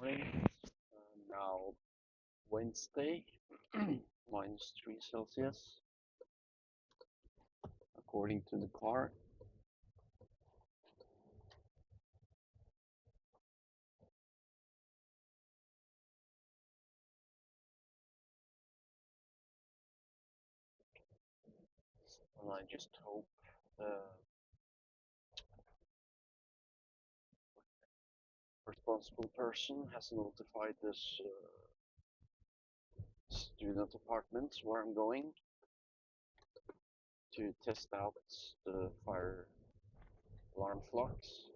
morning. Now Wednesday, -3 Celsius, according to the car. And I just hope the responsible person has notified this student apartment where I'm going to test out the fire alarm clocks.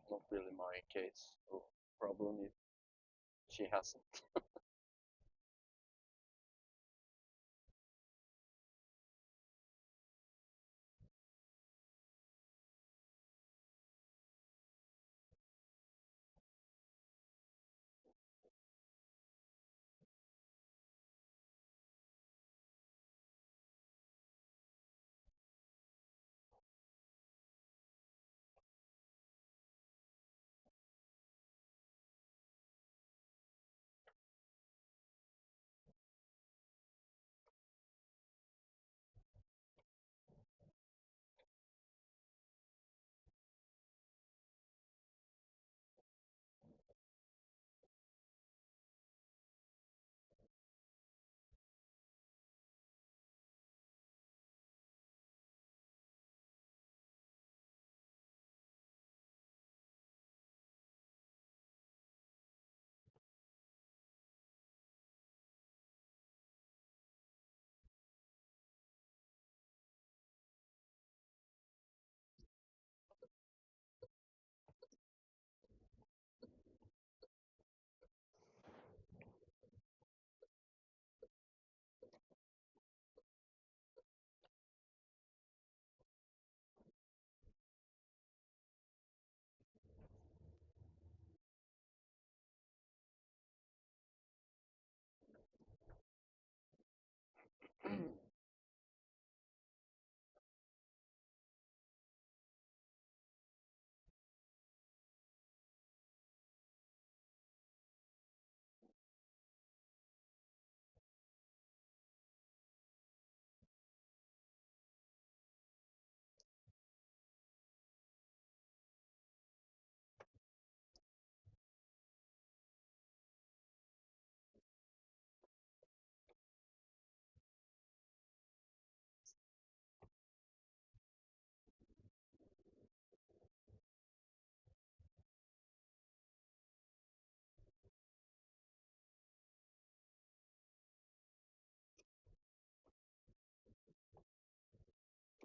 Not really my case or problem if she hasn't.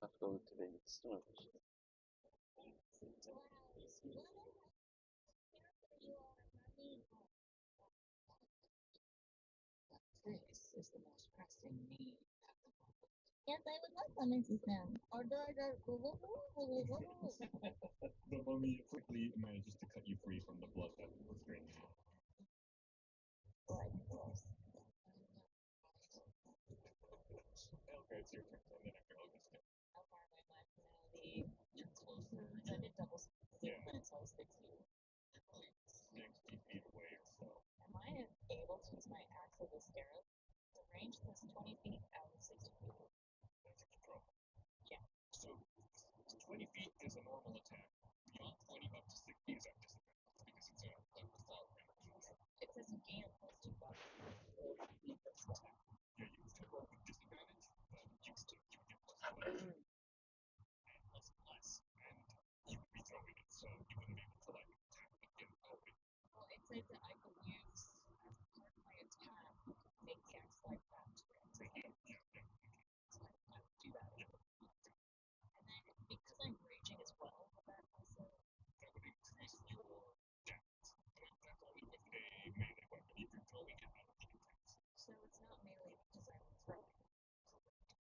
Let's go to Vegas. This is the most pressing need. Yes, I would like one assistant. Order. The mummy quickly manages to cut you free from the blood that was draining you. Okay, it's your turn, and then after August. How far am I left now? The explosives. I did double Yeah. minutes, so I was 60. 60 feet away or so. Am I able to use my axe as a scarab? The range says 20 feet out of 60 feet. That's your control. Yeah. So 20 feet is a normal attack. Beyond 20 up to 60 is at disadvantage because it's a fall range. It says you gain a plus 2 buff. Yeah, you still roll with disadvantage, but you would get plus 1 and less, and you would be throwing it, so you wouldn't be able to like attack again. Well, it says that I can use as part of my attack, make the axe like that. Yeah. So I would do that. And then because I'm raging as well, that also that would increase your damage. But that's only with a melee weapon. If you're throwing it, that would be intense. So it's not melee because I'm throwing.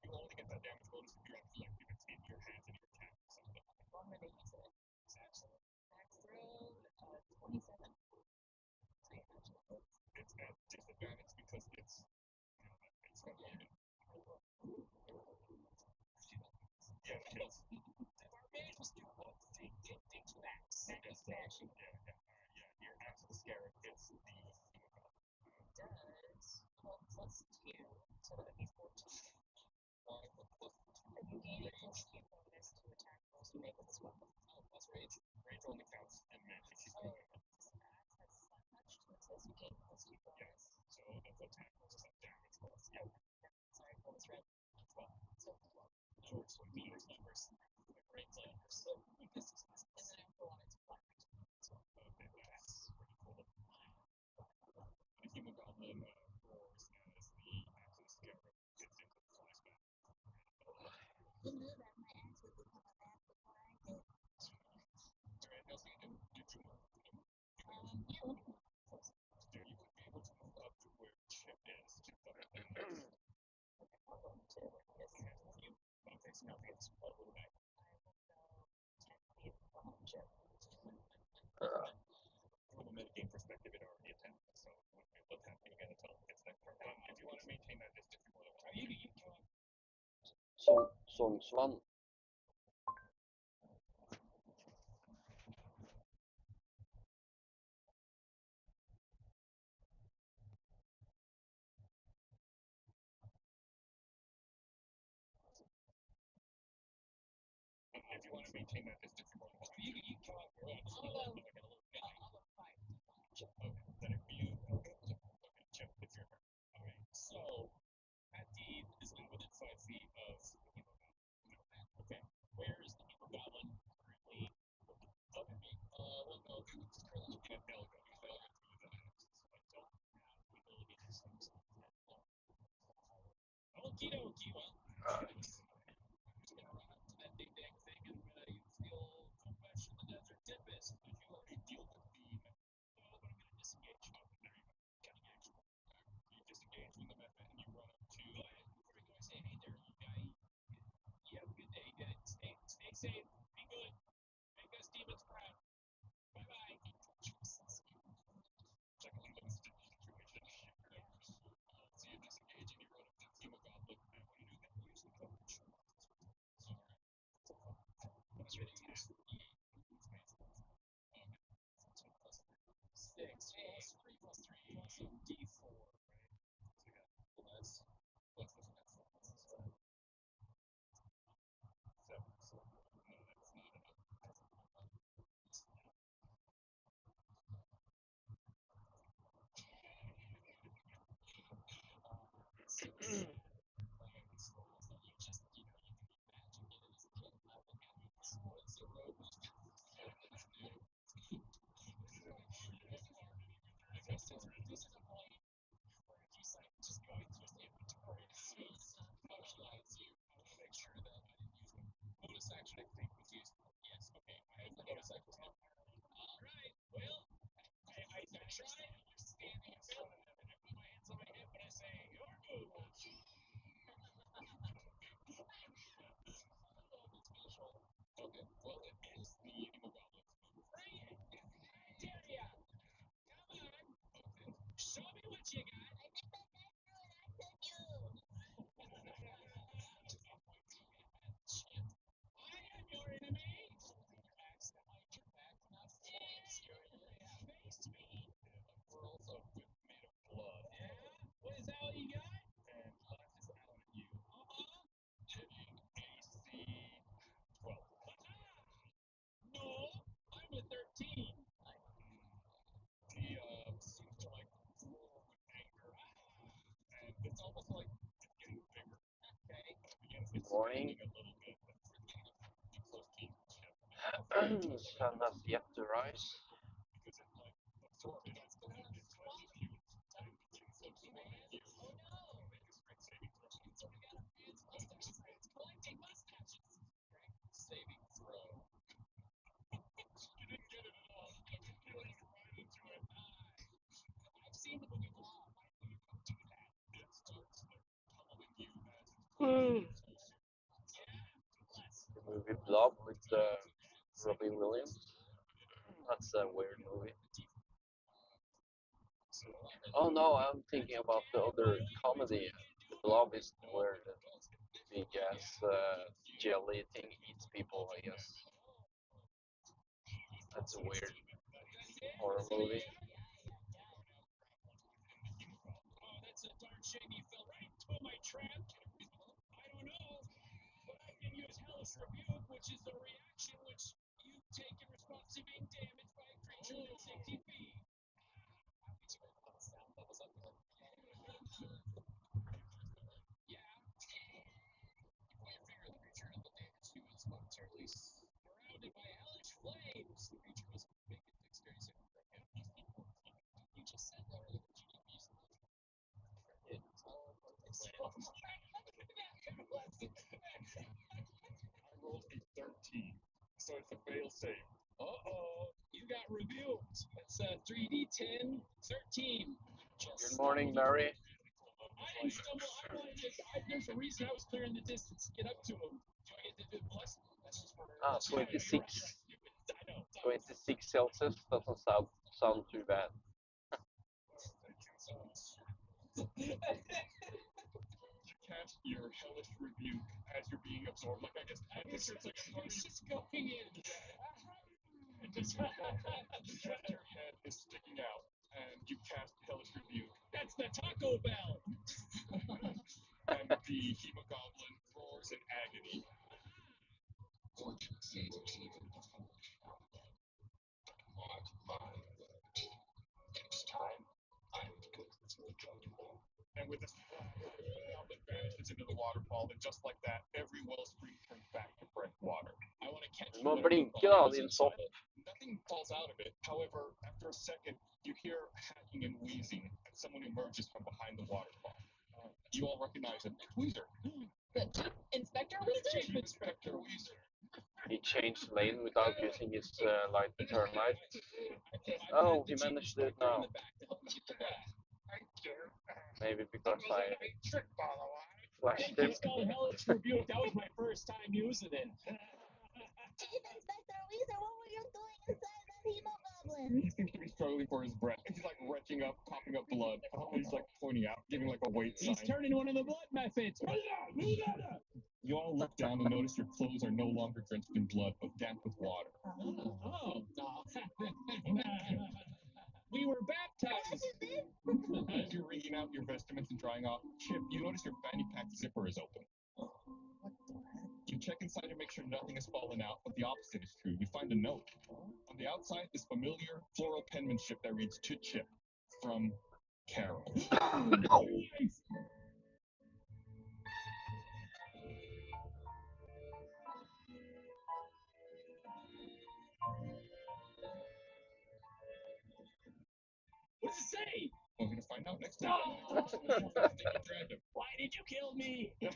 You only get that damage bonus if you're actually if it's in your hands and you're attacking something. Well, I'm gonna use it. Max throw 27. Smashing. Your Axel Scarab hits the Does 12 plus 2, so that would be 14. And you gain a plus 2 bonus to attack rolls you make with this weapon. Oh, plus rage. Rage only counts in magic. Oh, does that has that much? So it says you gain plus 2 bonus. Yes. So the attack rolls is like damage rolls. Yeah. Sorry, what was red? 12. So 12. Oh, so meters numbers. Like great numbers. So this is and then I go on its flat. Okay, that's pretty cool. The Hemogoblin roars as the Axel Scarab hits into the flashback. You knew that my axe would become a bat before I did. Alright, how's it going? Did you move? Yeah, let me move closer. You would be able to move up to where Chip is to fuck up the Okay, I'll go to this. you. Okay, so now it's a little back. I will go 10 feet from Chip. From a metagame perspective, it already attacked, so what's happening again until it's next turn. If you want to maintain that distance, you're more than welcome. Sognsvann. If you want to maintain that distance, you're more than welcome. You come up your own. I'll go 5. Okay, then if you okay, Chip, it's your turn. Okay, so that deed is now within 5 feet of the Hemogoblin. Okay, where is the Hemogoblin currently? Up me. Well, no, it's currently looking at Belga. Belga through the axis. I don't have the ability to sense that. Okie dokie, well, just gonna run up to that big dang thing and I'm gonna use the old confession of the desert tidbits. Did you already deal with the but I'm gonna disengage. Oh, there you go. Cutting action. You disengage from the weapon and you run up to before you go, I say, hey there, you guy. You have a good day. Stay safe. Be good. Make us demons proud. Bye bye. Check on the situation. So you disengage and you run up to the Hemogoblin. I want to do that. Use the coverage. What's your attack? Okay. 6 plus 3 plus 3 plus D4, right? So you got plus. What's the next one? 7. So no, that's not enough. This is a point where he's like just going through his inventory to see how he likes you. I want to make sure that I didn't use one. Bonus action, I think, was used. Yes, okay. I have the bonus action now. Alright, well, I try to stand in front of him and I put my hands on my hip and I say, your move. Okay, well, it is the Hemogoblin's move. Bring it! I dare ya! Come on! Okay. Show me what you got! I think I can do it. I took you. I am your enemy! Your axe behind your back, not face your face me. We're also made of blood. Yeah? What is that all you got? And left is out at you. Hitting AC 12. No! I'm a 13! He seems to like roar with anger. And it's almost like it's getting bigger. Okay. It's Morning. a little bit, but we're getting close to each Sun has yet to rise. because it like absorbed it. It's going to swallow you. And it begins to swallow you. Oh no! Make a strength saving throw. So we got a man's mustache. It's collecting mustaches. Strength saving throw. You didn't get it at all. You went right into it. I've seen the movie Blob. Why don't you come do that? It starts pummeling you as it's The movie Blob with Robbie Williams. That's a weird movie. Oh no, I'm thinking about the other comedy. Blob is where the big ass jelly thing eats people, I guess. That's a weird horror movie. Oh, that's a darn shame you fell right into my trap. I don't know, but I can use Hellish Rebuke, which is the reaction which you take in response to being damaged by a creature within 60 feet. Yeah. You point your finger at the creature and the damage to its momentarily surrounded by hellish flames. The creature must make a dexterity saving throw. You just said that earlier. I rolled a 13, so it's a fail save. Uh-oh, you got rebuked. That's 3d10, 13. Good morning, Mary. I didn't stumble. There's a reason I was clearing the distance to get up to him. Do I get to do plus? That's just for. Ah, 26. I know. 26 Celsius doesn't sound too bad. You cast your hellish rebuke as you're being absorbed. Like, I guess it's like it's just going in. And just your head is sticking out, and you cast hellish rebuke. That's the Taco Bell. And the hemogoblin roars in agony. And with this, the goblin vanishes into the waterfall, and just like that, every wellspring turns back to fresh water. I want to catch Du må blinke da, din sopp. Nothing falls out of it. However, after a second, you hear hacking and wheezing, and someone emerges from behind the waterfall. You all recognize him. It's Weezer. Inspector Weezer? Chief Inspector Weezer. He changed lane without using his light to turn light. Oh, he managed it now. Maybe because I flashed him. It's called Hellish Rebuke. That was my first time using it. Chief Inspector Weezer, what were you doing inside that hemogoblin? He seems to be struggling for his breath. He's like retching up, coughing up blood. He's like pointing out, giving like a weight sign. He's turning one of the blood methods. You all look down and notice your clothes are no longer drenched in blood, but damp with water. Oh. We were baptized. As you're wringing out your vestments and drying off, Chip, you notice your fanny pack zipper is open. What the heck? You check inside to make sure nothing has fallen out, but the opposite is true. You find a note. On the outside is familiar floral penmanship that reads, "To Chip, from Carol." What does it say? We're going to find out next time. Why did you kill me? That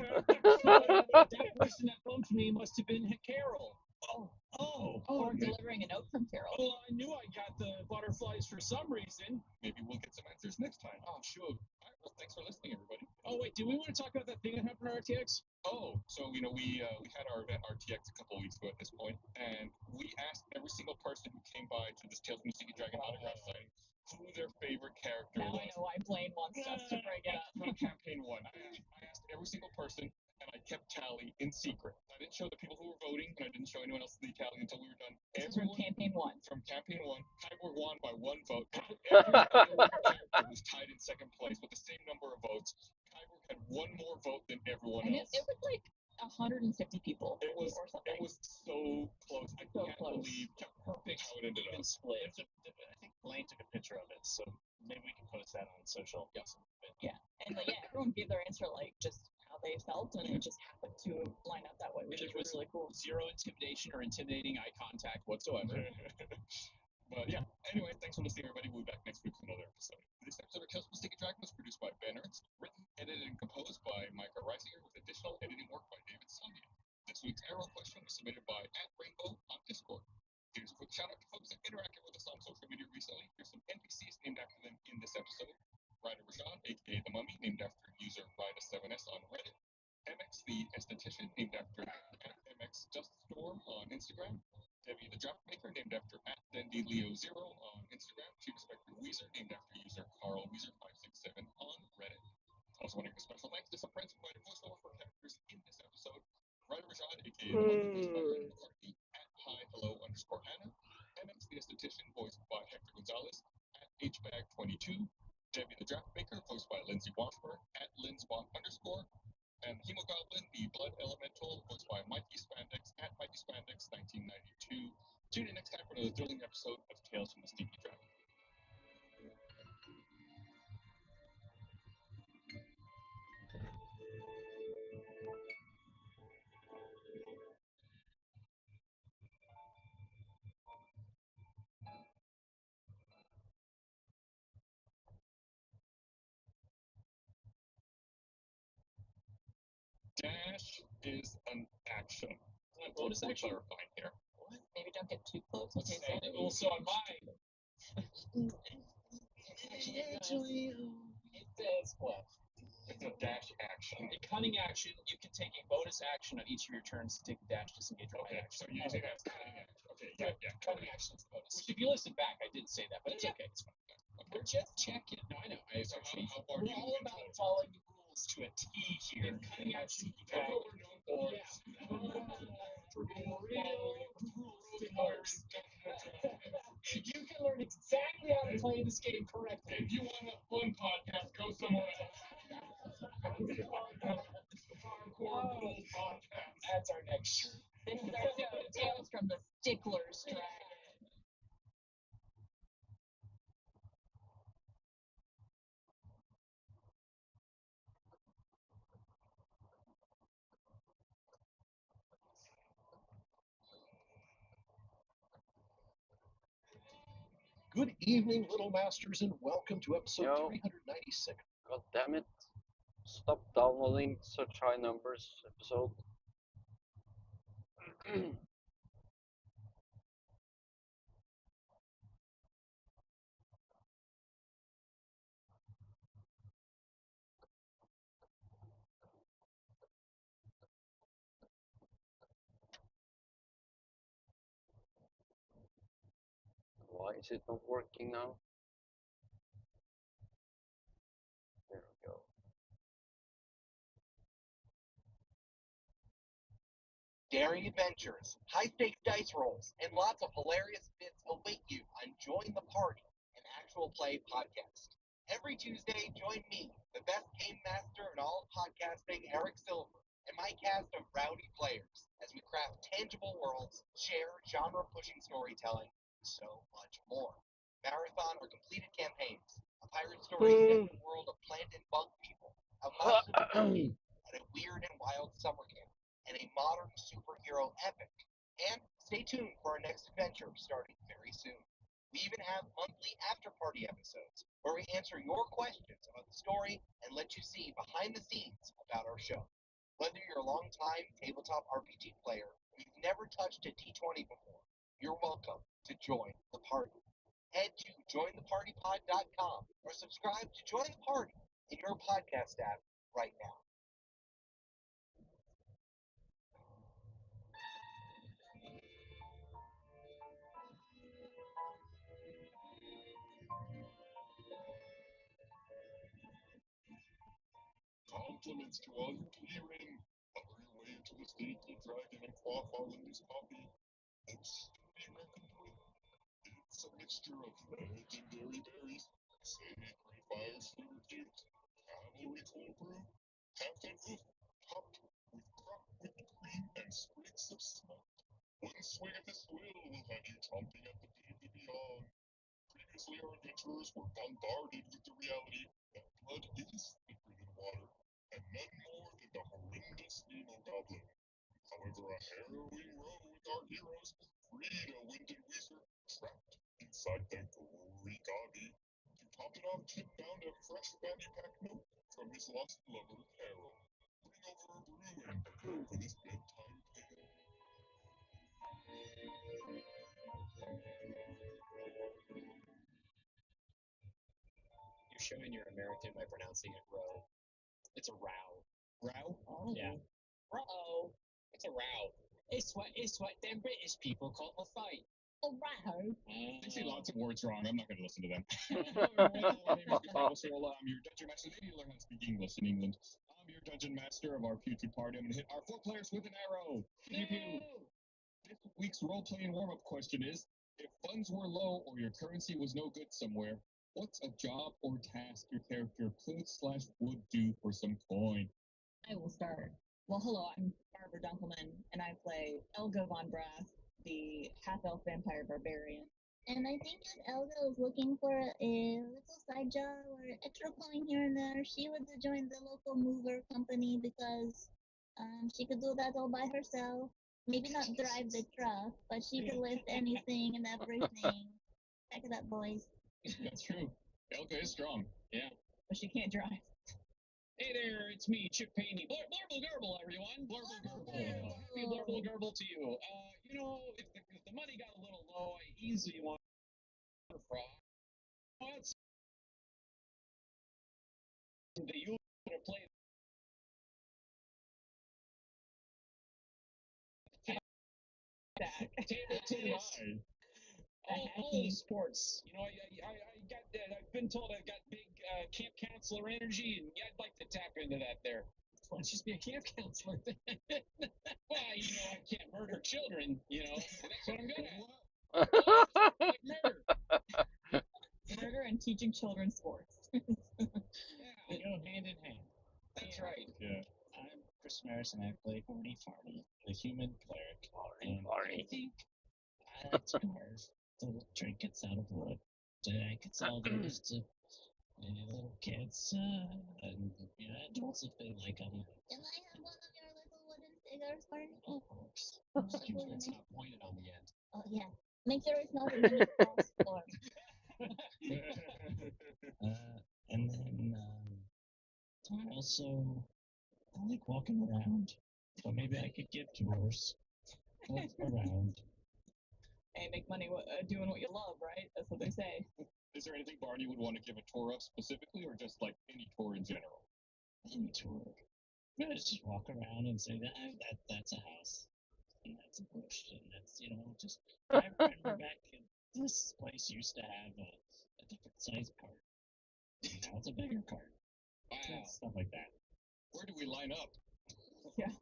person that bumped me must have been Carol. Oh, or delivering a note from Carol. Well, I knew I got the butterflies for some reason. Maybe we'll get some answers next time. Oh, sure. All right, well, thanks for listening, everybody. Oh, wait, do we want to talk about that thing that happened at RTX? Oh, so, we had our event RTX a couple of weeks ago at this point, and we asked every single person who came by to this Tales from the Sticky Dragon autograph signing who their favorite character Now was. I know why Blaine wants us to bring it up. From campaign 1, I asked every single person, and I kept tally in secret. I didn't show the people who were voting, and I didn't show anyone else the tally until we were done. This is from campaign 1. From campaign 1, Kyborg won by 1 vote. Every other character was tied in second place with the same number of votes. Kyborg had 1 more vote than everyone And else. it was like 150 people. It was or something. It was so close. I So can't close. believe how it ended up. Split. I think Blaine took a picture of it, so maybe we can post that on social. Yes. Yeah. And everyone gave their answer like just how they felt, and it just happened to line up that way, which is really cool. Zero intimidation or intimidating eye contact whatsoever. But yeah, anyway, thanks for listening, everybody. We'll be back next week with another episode. This episode of Tales from the Sticky Dragon was produced by Ben Ernst, written, edited, and composed by Micah Reisinger, with additional editing work by David Sondia. This week's arrow question was submitted by @Rainbow on Discord. Here's a quick shout out to folks that interacted with us on social media recently. Here's some NPCs named after them in this episode. Ryder Rashad, aka The Mummy, named after user Ryda7S on Reddit. MX the Esthetician, named after MX Duststorm on Instagram. Debbie the Dropmaker, named after @DendyLeo0 on Instagram. Chief Inspector Weezer, named after user Carl Weezer567 on Reddit. Also want to give a special thanks to some friends who provided voiceover for characters in this episode. Ryder Rashad, aka The Mummy, voiced by Ryan McCarthy, @HiHello_Anna. MX the Action, voiced by Hector Gonzalez, at HBag22, Debbie the Draft Maker, voiced by Lindsay Washburn, at LinzWan_, and Hemogoblin, the Blood Elemental, voiced by Mikey Spandex, at Mikey Spandex 1992. Tune in next time for another thrilling episode of Tales from the Stinky Draft. Dash is an action. Bonus action? Clarifying here. Maybe don't get too close. Let's Okay, say also on mine. Actually, It says what? it's a dash action. A cunning action, you can take a bonus action on each of your turns to take a dash, disengage, or Okay, action. so you say that's cunning action. Okay, yeah. Cunning action is the bonus. Which, if you listen back, I did say that, but it's okay. It's fine. We're just checking. No, I know. So how far We're do you all move about into it? following the rules to a T here. Cunning action, you That's can what we're known for. For You can learn exactly how to play this game correctly. If you want a fun podcast, go somewhere else. Hardcore rules podcast. That's our next shirt. This is our show, Tales from the Stickler's Dragon. Good evening, Little Masters, and welcome to episode Yo. 396. God damn it. Stop downloading such high numbers episode. Why is it not working now? There we go. Daring adventures, high-stakes dice rolls, and lots of hilarious bits await you on Join the Party, an actual play podcast. Every Tuesday, join me, the best game master in all of podcasting, Eric Silver, and my cast of rowdy players as we craft tangible worlds, share genre-pushing storytelling, and so much more. Marathon or completed campaigns, a pirate story set in the world of plant and bug people, a monster at a weird and wild summer camp, and a modern superhero epic. And stay tuned for our next adventure starting very soon. We even have monthly after-party episodes where we answer your questions about the story and let you see behind the scenes about our show. Whether you're a long-time tabletop RPG player or you've never touched a D20 before, you're welcome to join the party. Head to jointhepartypod.com or subscribe to Join the Party in your podcast app right now. Compliments to all you keyring. Hurry your way into the Stinky Dragon and quaff all in this coffee. It's to be reckoned with. It's a mixture of legendary berries, sacred fire flavor cubes, cavalry cold brew, half-dead hoof, topped with crop whipped cream and sprigs of smoke. One swig of this will have you chomping at the bit of the beyond. Previously, our adventurers were bombarded with the reality that blood is thicker than water, and none more than the horrendous Hemogoblin. However, a harrowing row with our heroes freed a Wyndon Weezer trapped inside the gory Gobby. To top it off, Chip found a fresh fanny pack note from his lost lover, Harold. Bring over a brew and prepare for this bedtime tale. You're showing you're American by pronouncing it row. It's a row. Row? Oh. Yeah. Row. It's a row. It's what them British people call a fight. A row. They say lots of words wrong. I'm not going to listen to them. Hello, everyone. My name is Gustavo Sola. I'm your dungeon master. They need to learn how to speak English in England. I'm your dungeon master of our putrid party. I'm going to hit our 4 players with an arrow. Pew, pew. This week's role-playing warm-up question is, If funds were low or your currency was no good somewhere, what's a job or task your character could/would do for some coin? I will start. Well, hello, I'm Barbara Dunkelman, and I play Elga von Brath, the half-elf vampire barbarian. And I think if Elga was looking for a little side job or extra coin here and there, she would join the local mover company because she could do that all by herself. Maybe not drive the truck, but she could lift anything and everything. Back it up, boys. That's true. Elka is strong. Yeah. But she can't drive. Hey there, it's me, Chip Payne. Blurble Garble, everyone. Blurble Garble. Happy Blurble Garble to you. If the money got a little low, I easily want to frog. What's that you want to play table tennis? All sports. You know, I got that. I've been told I've got big camp counselor energy, and I'd like to tap into that there. Why don't you just be a camp counselor? Well, I can't murder children, that's what I'm good at. Like murder. Murder and teaching children sports. They go hand in hand. That's right. Yeah. I'm Chris Maris, and I play Barney Farney, the human cleric. Barney. I think I like to carve little trinkets out of wood. I could sell those to little kids and adults if they like them. Can I have one of your little wooden figures, Barney? Of course. Make sure it's not pointed on the end. Oh, yeah. Make sure it's not a mini cross or And then I like walking around. So maybe I could give tours. Walk around. hey, make money doing what you love, right? That's what they say. Is there anything Barney would want to give a tour of specifically, or just like any tour in general? Any tour. Maybe just walk around and say that's a house. And that's a bush. And that's, just I remember back this place used to have a different size cart. Now it's a bigger cart. Wow. Stuff like that. Where do we line up? Yeah.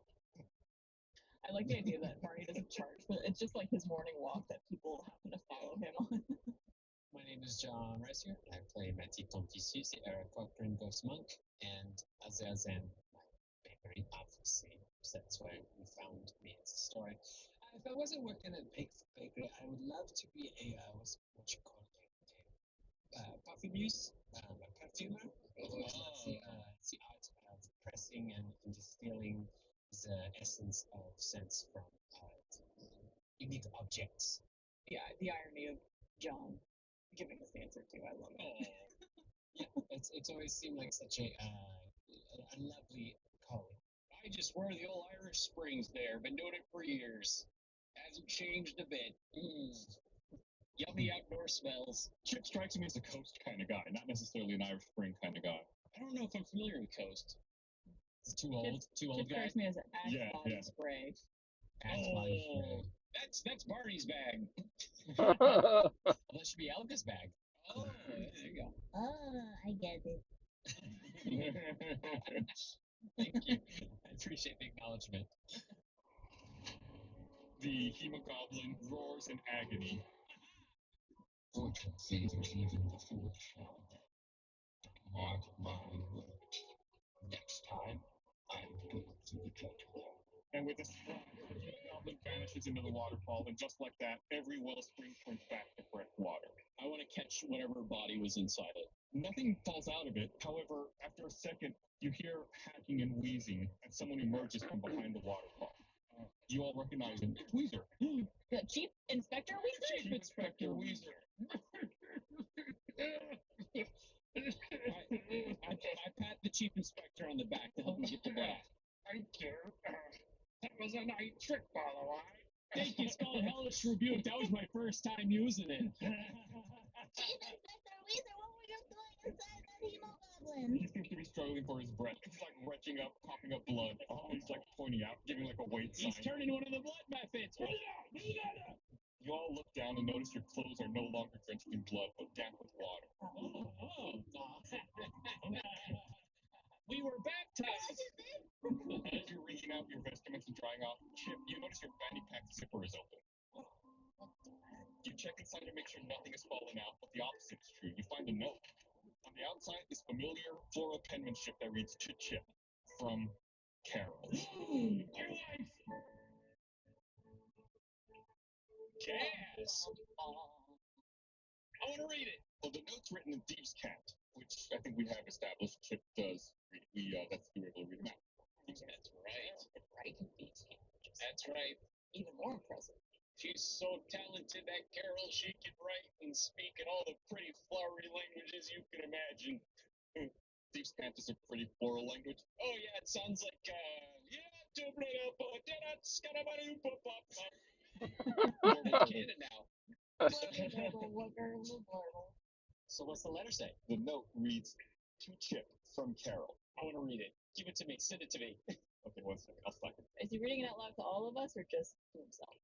I like the idea that Barney doesn't charge, but it's just like his morning walk that people happen to follow him on. My name is John Ressier. I play Matty Tontisius, the Eric Cochran Ghost Monk, and Azazen, my bakery, obviously. That's why you found me as a story. If I wasn't working at bakery, I would love to be parfumuse, a perfumer. It's the art of pressing and distilling the essence of scents from unique objects. Yeah, the irony of John giving this answer too. I love it. Yeah, it's always seemed like such a lovely calling. I just wear the old Irish Springs there. Been doing it for years. Hasn't changed a bit. Yummy outdoor smells. Chip strikes me as a coast kind of guy, not necessarily an Irish Spring kind of guy. I don't know if I'm familiar with Coast. It's too old. Too old Chip guy. strikes me as an axe Yeah, body yeah. spray. Axe body spray. That's Barney's bag. Oh, Well, that should be Elga's bag. Oh, there you go. Oh, I get it. Thank you. I appreciate the acknowledgement. The Hemogoblin roars in agony. Fortune favors even the foolish. Mark my word. Next time, I'm going to the judgment. And with a splash, the Hemogoblin vanishes into the waterfall, and just like that, every wellspring turns back to fresh water. I want to catch whatever body was inside it. Nothing falls out of it. However, after a second, you hear hacking and wheezing as someone emerges from behind the waterfall. You all recognize him. It's Weezer. The Chief Inspector Weezer? Chief Inspector Weezer. I pat the chief inspector on the back to help me get the blast. Thank you. That was a nice trick, by the way. Thank you. It's called Hellish Rebuke. That was my first time using it. Chief Inspector Weezer, what were you doing inside that hemogoblin? He seems to be struggling for his breath. He's like retching up, coughing up blood. He's like pointing out, giving like a weight sign. He's turning one of the blood methods. You all look down and notice your clothes are no longer drenched in blood, but damp with water. We were baptized. As you're wringing out your vestments and drying off, Chip, you notice your fanny pack zipper is open. You check inside to make sure nothing has fallen out, but the opposite is true. You find a note. On the outside is familiar floral penmanship that reads to Chip from Carol. My wife! Cass! I want to read it. Well, the note's written in Thieves' Cant, which I think we have established Chip does read. That's we were able to read him out. That's right. Right in Thieves' Cant. That's right. Even more impressive. She's so talented, that Carol. She can write and speak in all the pretty flowery languages you can imagine. Thieves' Cant is a pretty floral language. Oh, yeah, it sounds like, Mortal canon now. So what's the letter say? The note reads, to Chip from Carol. I want to read it. Give it to me. Send it to me. Okay, 1 second. I'll slap it. Is he reading it out loud to all of us or just to himself?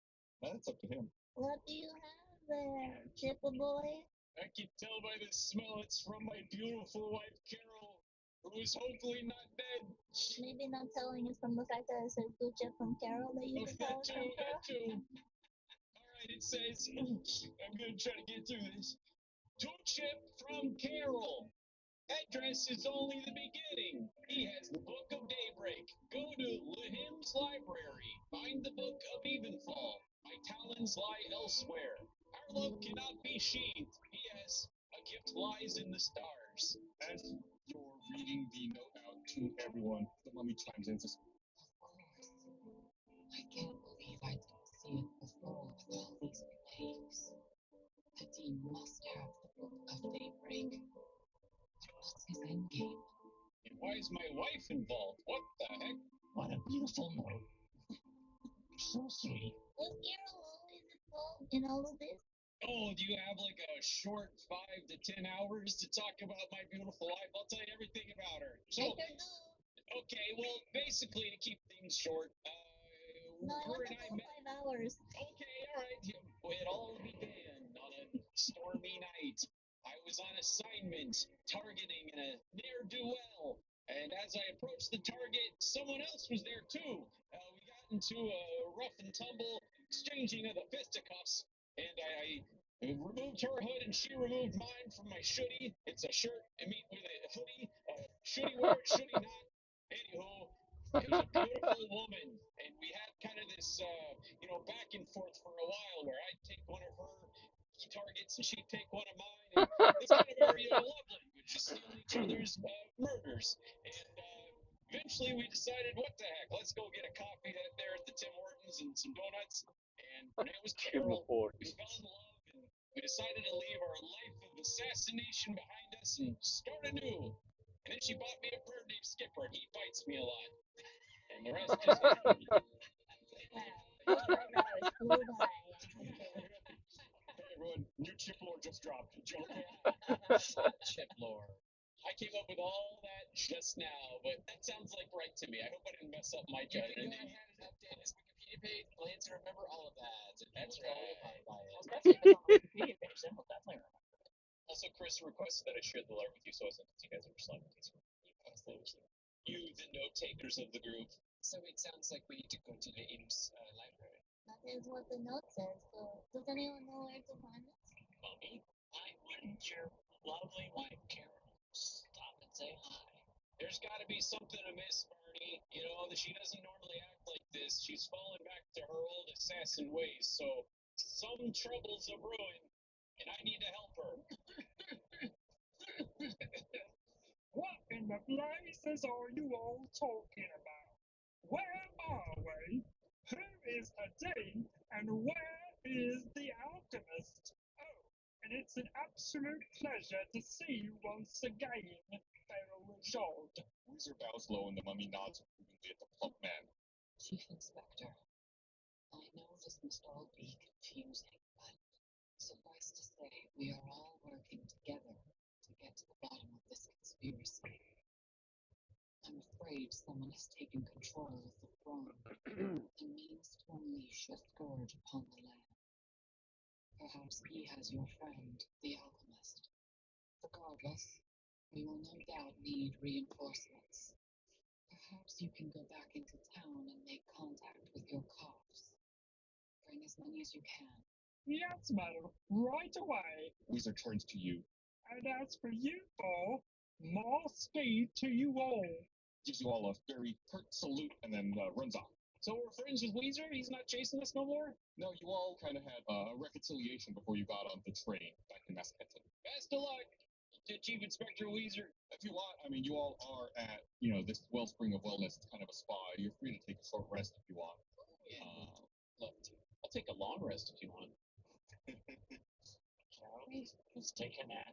That's up to him. What do you have there, Chippa boy? I can tell by the smell it's from my beautiful wife, Carol, who is hopefully not dead. Maybe not telling is from the fact that it says to Chip from Carol that you can tell That it's from too, Carol. that too. All right, it says, I'm going to try to get through this. To Chip from Carol. Address is only the beginning. He has the Book of Daybreak. Go to Lehim's library. Find the Book of Evenfall. My talons lie elsewhere. Our love cannot be sheathed. P.S. A gift lies in the stars. As you're reading the note out to everyone, the mummy chimes in and says, Of course. I can't believe I didn't see it before with all these names. The Dean must have the Book of Daybreak. What's his endgame? and why is my wife involved? What the heck? What a beautiful note. So sweet. Was Carol always involved in all of this? Oh, do you have like a short 5 to 10 hours to talk about my beautiful wife? I'll tell you everything about her. I So, sure do. okay, well, basically, to keep things short, No, I want her the and I full met. 5 hours. Okay, all right. It all began on a stormy night. I was on assignment, targeting a ne'er-do-well. And as I approached the target, someone else was there too. We got into a rough and tumble exchanging of the fisticuffs, and I removed her hood and she removed mine from my shoody. It's a shirt, I mean, with a hoodie. Should he wear it, should he not? Anywho, it was a beautiful woman, and we had kind of this, back and forth for a while where I'd take one of her targets and she'd take one of mine. And this kind of love language, just stealing each other's murders. And eventually we decided, what the heck, let's go get a coffee there at the Tim Hortons and some donuts. And her name was Carol. We fell in love, and we decided to leave our life of assassination behind us and start anew. And then she bought me a bird named Skipper, and he bites me a lot. And the rest is history. Wow. Right now is flew by. Hey everyone, new chip lore just dropped. Joke. Chip lore. I came up with all that just now, but that sounds like right to me. I hope I didn't mess up my You can judgment. go ahead and update his Wikipedia page. Plans to remember all of that. And That's you will totally right. abide by it. Especially if it's on the Wikipedia page, then we'll definitely remember. Also, Chris requested that I share the letter with you, so I sent it to you guys over Slack. You, the note takers of the group. So it sounds like we need to go to the Ames library. That is what the note says. So, does anyone know where to find it? Mummy, why wouldn't your lovely wife, Carol, stop and say hi? There's got to be something amiss, Barney. That she doesn't normally act like this. She's fallen back to her old assassin ways, so some trouble's a brewing, and I need to help her. What in the blazes are you all talking about? Where are we? Who is a Dean? And where is the alchemist? Oh, and it's an absolute pleasure to see you once again, Pharaoh Rajard. Wizard bows low and the mummy nods approvingly at the plump man. Chief Inspector, I know this must all be confusing, but suffice to say, we are all working together to get to the bottom of this conspiracy. I'm afraid someone has taken control of the throne and means to unleash a scourge upon the land. Perhaps he has your friend, the alchemist. Regardless, we will no doubt need reinforcements. Perhaps you can go back into town and make contact with your cops. Bring as many as you can. Yes, madam, right away. Weezer turns to you, And as for you all, more speed to you all. gives you all a very curt salute, and then runs off. So we're friends with Weezer? He's not chasing us no more? No, you all kind of had a reconciliation before you got on the train back in Massapequa. Best of luck to Chief Inspector Weezer. If you want, I mean, you all are at, this Wellspring of Wellness. It's kind of a spa. You're free to take a short rest if you want. Yeah, love to. I'll take a long rest if you want. Charlie, let's take a nap.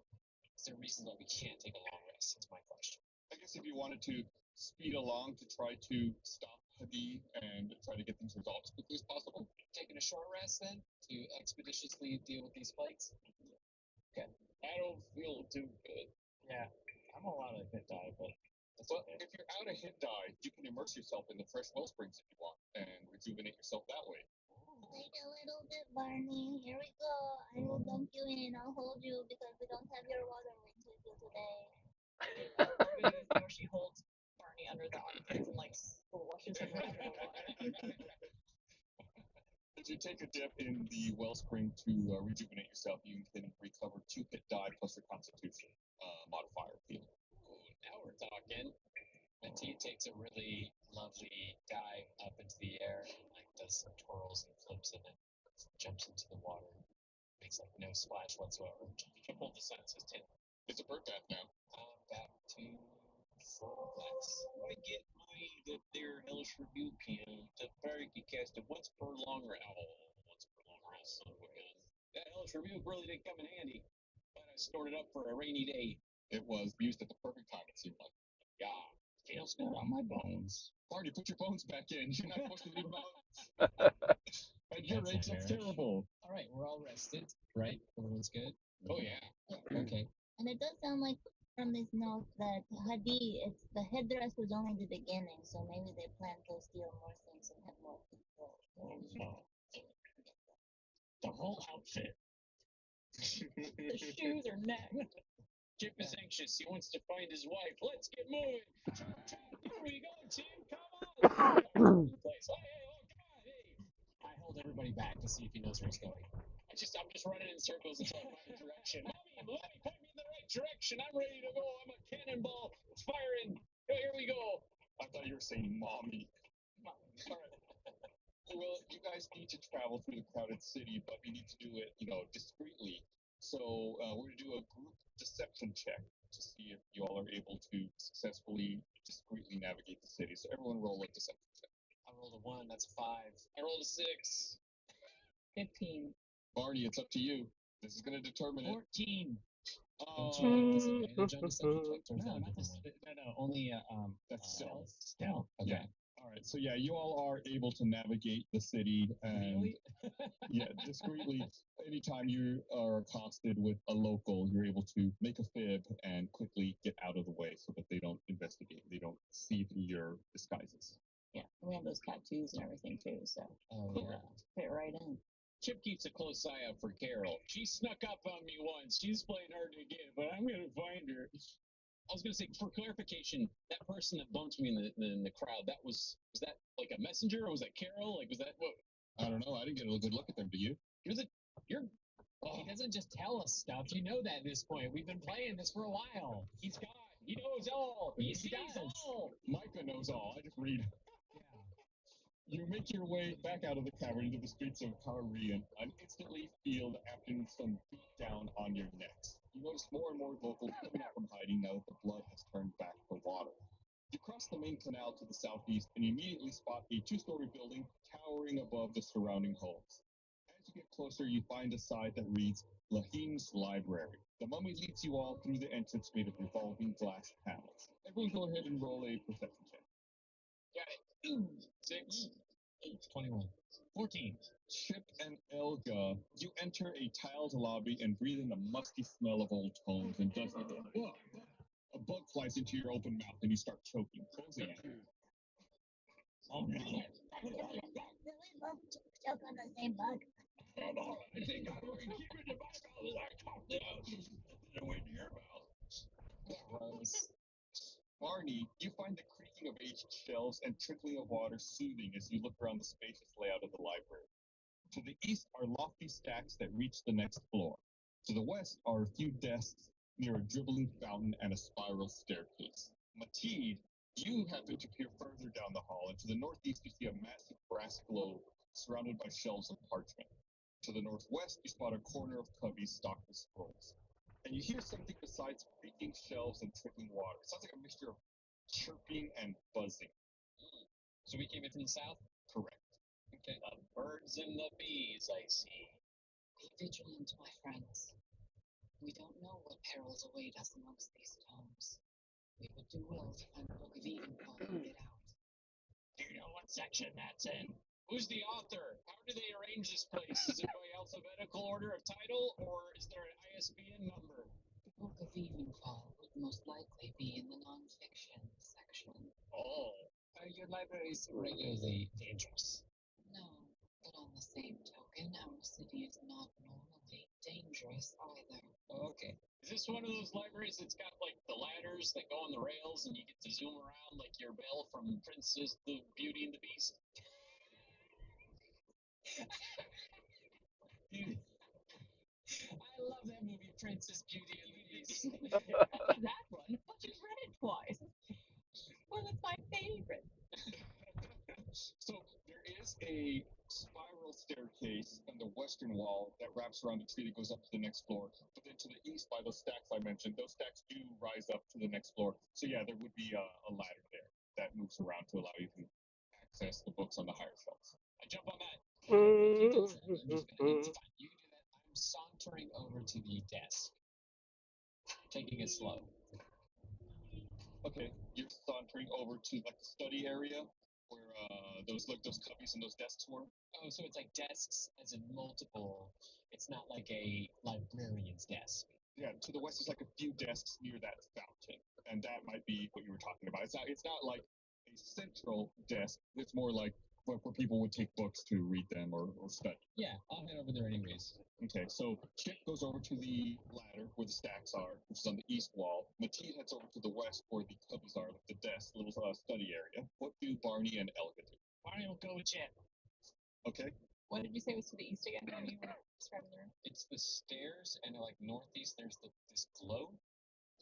Is there a reason that we can't take a long rest? That's my question. I guess if you wanted to speed along to try to stop Hadi and try to get things resolved as quickly as possible. Taking a short rest then to expeditiously deal with these fights? Okay. I don't feel too good. Yeah, I'm a lot of hit die, but that's Well, okay. if you're out of hit die, you can immerse yourself in the fresh well springs if you want and rejuvenate yourself that way. Wait a little bit, Barney. Here we go. I will dunk you in. I'll hold you because we don't have your water wings with you today. So she holds Barney under the armpits and like slushes him right under the water. If you take a dip in the wellspring to rejuvenate yourself, you can recover 2 hit die plus your constitution modifier field. Ooh, now we're talking. Matty takes a really lovely dive up into the air, like does some twirls and flips and then jumps into the water. Makes like no splash whatsoever. Triple descent is 10. It's a bird bath now. Back to full flex. I get their hellish rebuke to parakeet cast it once per long rest. Oh, once per long rest, son of a gun. That hellish rebuke really did come in handy. But I stored it up for a rainy day. It was used at the perfect time, it seemed like. Yeah, feels good on my bones. Barney, put your bones back in. You're not supposed to leave them out. At your age, that's terrible. All right, we're all rested, right? Everyone's good? Oh, yeah. Okay. And it does sound like from this note that Hadi, it's the headdress was only the beginning, so maybe they plan to steal more things and have more control. Oh, no. The whole outfit. The shoes are next. Chip is anxious. He wants to find his wife. Let's get moving. Here we go, team. Come on. Place. Oh, hey, oh, come on. Hey. I hold everybody back to see if he knows where he's going. I'm just running in circles until I find a direction. Mommy, point me in the right direction. I'm ready to go. I'm a cannonball. It's firing. Oh, here we go. I thought you were saying mommy. All right. Well, you guys need to travel through the crowded city, but you need to do it, discreetly. So we're going to do a group deception check to see if you all are able to successfully, discreetly navigate the city. So everyone roll a deception check. I rolled a 1. That's a 5. I rolled a 6. 15. Barney, it's up to you. This is going to determine it. 14. Oh, Disadvantage on deception check. Or is that a different one? No, only that's stealth. stealth. Okay. Yeah. All right. So yeah, you all are able to navigate the city and Really? yeah, discreetly. Anytime you are accosted with a local, you're able to make a fib and quickly get out of the way so that they don't investigate. They don't see through your disguises. Yeah, we have those tattoos and everything too, so Oh, yeah. fit right in. Chip keeps a close eye out for Carol. She snuck up on me once. She's playing hard to get, but I'm going to find her. I was going to say, for clarification, that person that bumped me in the crowd, was that like a messenger or was that Carol? Like, was that what? I don't know. I didn't get a good look at them. Do you? He doesn't just tell us stuff. You know that at this point. We've been playing this for a while. He's God. He knows all. He sees all. Micah knows all. I just read. You make your way back out of the cavern into the streets of Karian and instantly feel the afternoon sun beat down on your necks. You notice more and more locals coming out from hiding now that the blood has turned back to water. You cross the main canal to the southeast and immediately spot a 2-story building towering above the surrounding homes. As you get closer, you find a sign that reads Lahim's Library. The mummy leads you all through the entrance made of revolving glass panels. Everyone go ahead and roll a perception check. Got it. 6. 21. 14. Chip and Elga, you enter a tiled lobby and breathe in the musty smell of old tomes and dust. A bug flies into your open mouth and you start choking. Closing it. Do we both choke on the same bug? I think I'm going to keep it in my mouth as I talk now. Get away to your mouth. Gross. Barney, you find the creaking of aged shelves and trickling of water soothing as you look around the spacious layout of the library. To the east are lofty stacks that reach the next floor. To the west are a few desks near a dribbling fountain and a spiral staircase. Mateed, you happen to peer further down the hall, and to the northeast you see a massive brass globe surrounded by shelves of parchment. To the northwest you spot a corner of cubbies stocked with scrolls. And you hear something besides creaking shelves and trickling water. It sounds like a mixture of chirping and buzzing. So we came in from the south? Correct. Okay. The birds and the bees, I see. Be vigilant, my friends. We don't know what perils await us amongst these tomes. We would do well to find the Book of Evenfall and get out. Do you know what section that's in? Who's the author? How do they arrange this place? Is it by alphabetical order of title, or is there an ISBN number? The Book of Evenfall would most likely be in the non-fiction section. Oh. Are your libraries regularly dangerous? No, but on the same token, our city is not normally dangerous either. Okay. Is this one of those libraries that's got like the ladders that go on the rails and you get to zoom around like your Belle from Princess the Beauty and the Beast? Dude, I love that movie, Princess Beauty and the Beast. That one, but you've read it twice. Well, it's my favorite. So there is a spiral staircase on the western wall that wraps around a tree that goes up to the next floor. But then to the east, by those stacks I mentioned, those stacks do rise up to the next floor. So yeah, there would be a ladder there that moves around to allow you to access the books on the higher shelves. I jump on that. You do that. I'm just gonna, it's fine. You do that. I'm sauntering over to the desk, taking it slow. Okay, you're sauntering over to like the study area where those cubbies and those desks were. Oh, so it's like desks as in multiple. It's not like a librarian's desk. Yeah, to the west is like a few desks near that fountain, and that might be what you were talking about. It's not like a central desk. It's more like where people would take books to read them or study. Yeah, I'll head over there anyways. Okay, so Chip goes over to the ladder where the stacks are, which is on the east wall. Mateed heads over to the west where the cubbies are, like the desk, little study area. What do Barney and Elga do? Barney will go with Chip. Okay, What did you say was to the east again when you were describing the room? It's the stairs, and like northeast, there's this globe.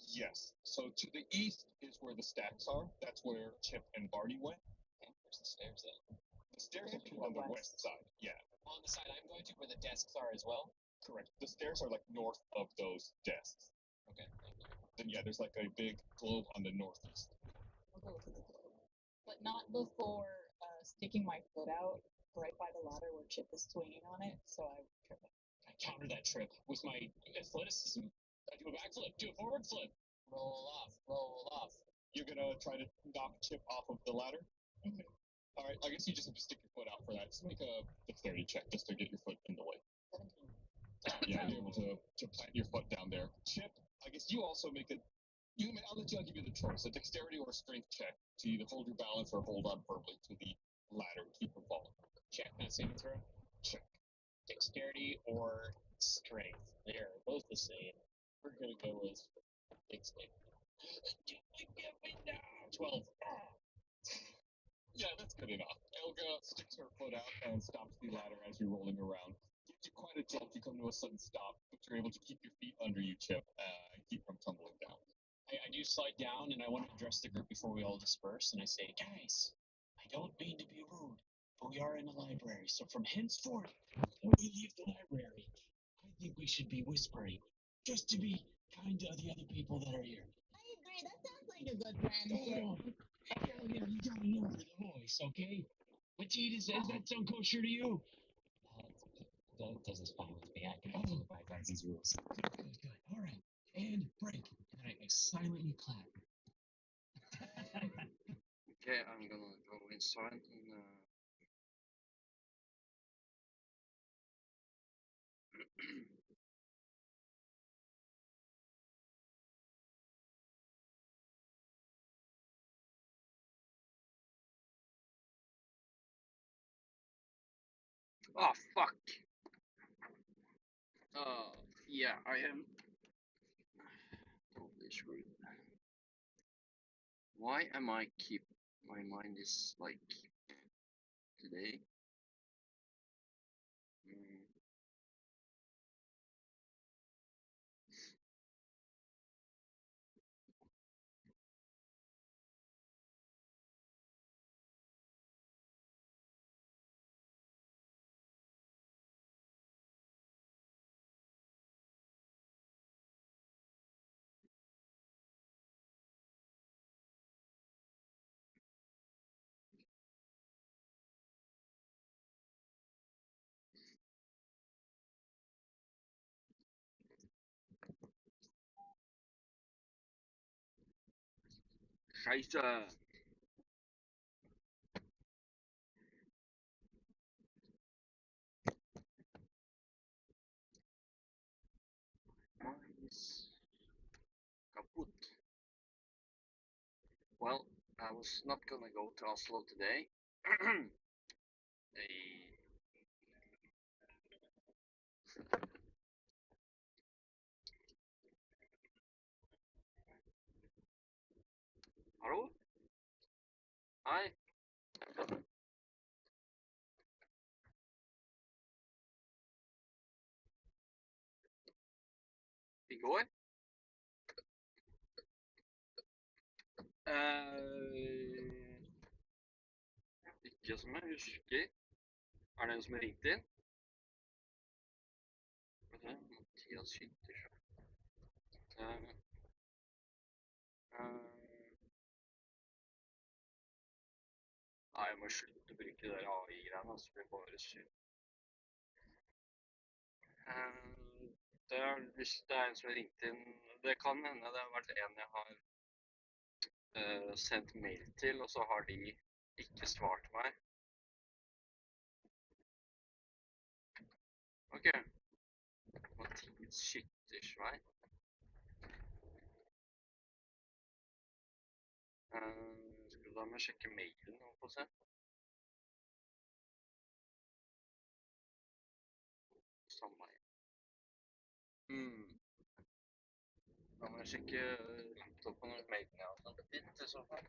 yes. So to the east is where the stacks are. That's where Chip and Barney went. Okay, where's the stairs then? The stairs They're are to the on the west. west side. Yeah, On the side I'm going to, where the desks are as well. correct. The stairs are like north of those desks. Okay, thank you. Then yeah, there's like a big globe on the northeast. I'll go to the globe. But not before sticking my foot out right by the ladder where Chip is swinging on it, so I trip it. I counter that trip with my athleticism. I do a backflip, do a forward flip. Roll off, roll off. You're gonna try to knock Chip off of the ladder. Mhm. All right, I guess you just have to stick your foot out for that. Just make a dexterity check just to get your foot in the way. 17. Yeah, you're able to plant your foot down there. Chip, I guess you also make a. I'll let you. I'll give you the choice: a dexterity or a strength check to either hold your balance or hold on firmly to the ladder to keep from falling. Check, not saving throw. Check. Dexterity or strength. They're both the same. We're gonna go with dexterity. 12. Yeah, that's good enough. Elga sticks her foot out and stops the ladder as you're rolling around. Gives you quite a jolt. You come to a sudden stop, but you're able to keep your feet under you, Chip, and keep from tumbling down. I do slide down and I want to address the group before we all disperse, and I say, guys, I don't mean to be rude, but we are in a library, so from henceforth, when we leave the library, I think we should be whispering, just to be kind to the other people that are here. I agree. That sounds like a good plan. Oh, yeah, you gotta lower the voice, okay? Mateed, does that sound kosher to you? That doesn't fine with me. I can abide by these rules. Good. All right. And break. And I silently clap. Okay, I'm gonna go inside and oh fuck. Yeah, I am totally screwed. Why am I keep my mind is like today? Scheisse! Mine's kaput. Well, I was not gonna go to Oslo today. They... Hallo? Hei. I går? Ikke som jeg husker. Er det en som har ringt inn? Okay. Mathias Skytter. Nei, jeg må slutte å bruke det der AI-greiene, så blir det bare sur. Hvis det er en som har ringt inn, det kan hende det har vært en jeg har sendt mail til, og så har de ikke svart meg. Ok. Mathias Skyttersvei. Skal da må jeg sjekke mailen og få se. Samme. Da må jeg sjekke laptopen og mailen jeg har sendt dit i så fall.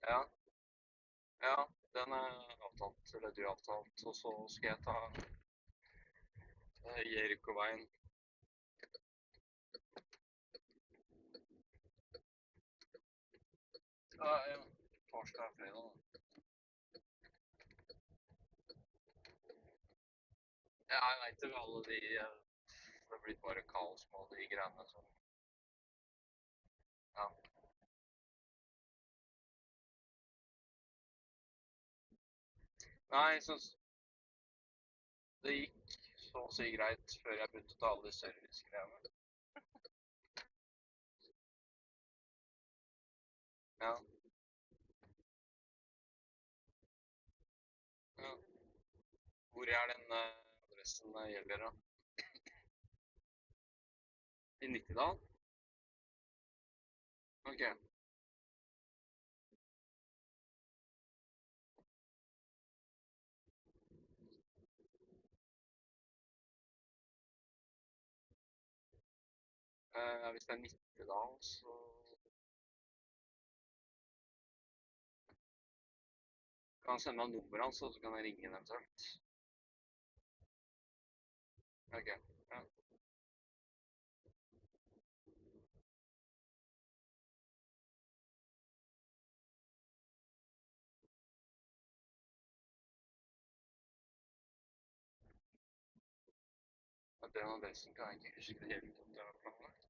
Ja. Ja, den er avtalt, eller du avtalt, og så skal jeg ta Jericho-veien. Ja, torsdag og fredag da. Ja, jeg vet jo alle de, det har blitt bare kaos med alle de greiene som, ja. Nei, jeg synes det gikk så å si greit før jeg begynte å ta alle de service-greiene. Ja. Ja. Hvor er den adressen det gjelder da? I Nittedal? Ok. Hvis det er Nittedal, så... Kan han sende meg nummeret hans, så kan jeg ringe den eventuelt. Ok, ja. Den adressen kan jeg ikke huske det hele tatt jeg har planlagt.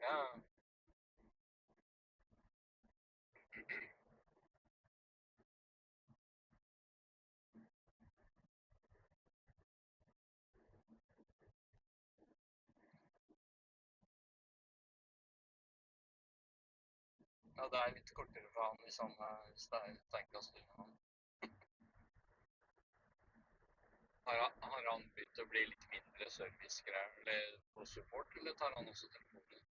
Ja. Ja, det er litt kortere for han hvis han hvis det er tenkast unna han. Har han begynt å bli litt mindre service-greier eller på support, eller tar han også telefonen?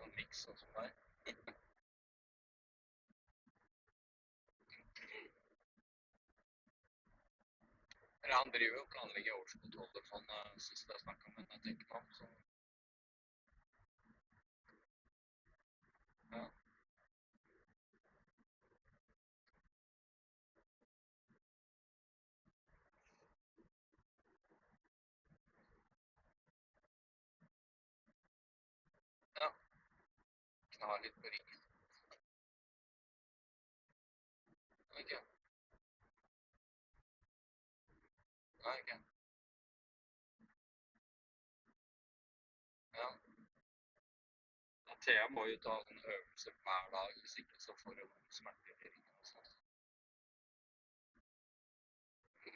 En mix sånn som deg. Eller han driver jo og planlegger årskontroller sånn sist jeg snakket med en tenker på, så... Ja. Ja. Knar litt på ryggen. Ok. Ja, ok. Ja. Og Thea må jo ta en øvelse hver dag, hvis ikke så får hun smerter i ryggen og sånt. Ja.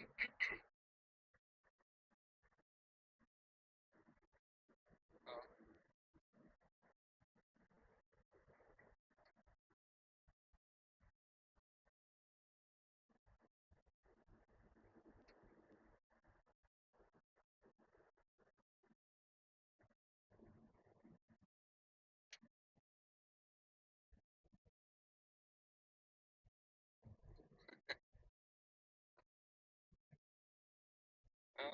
Ja.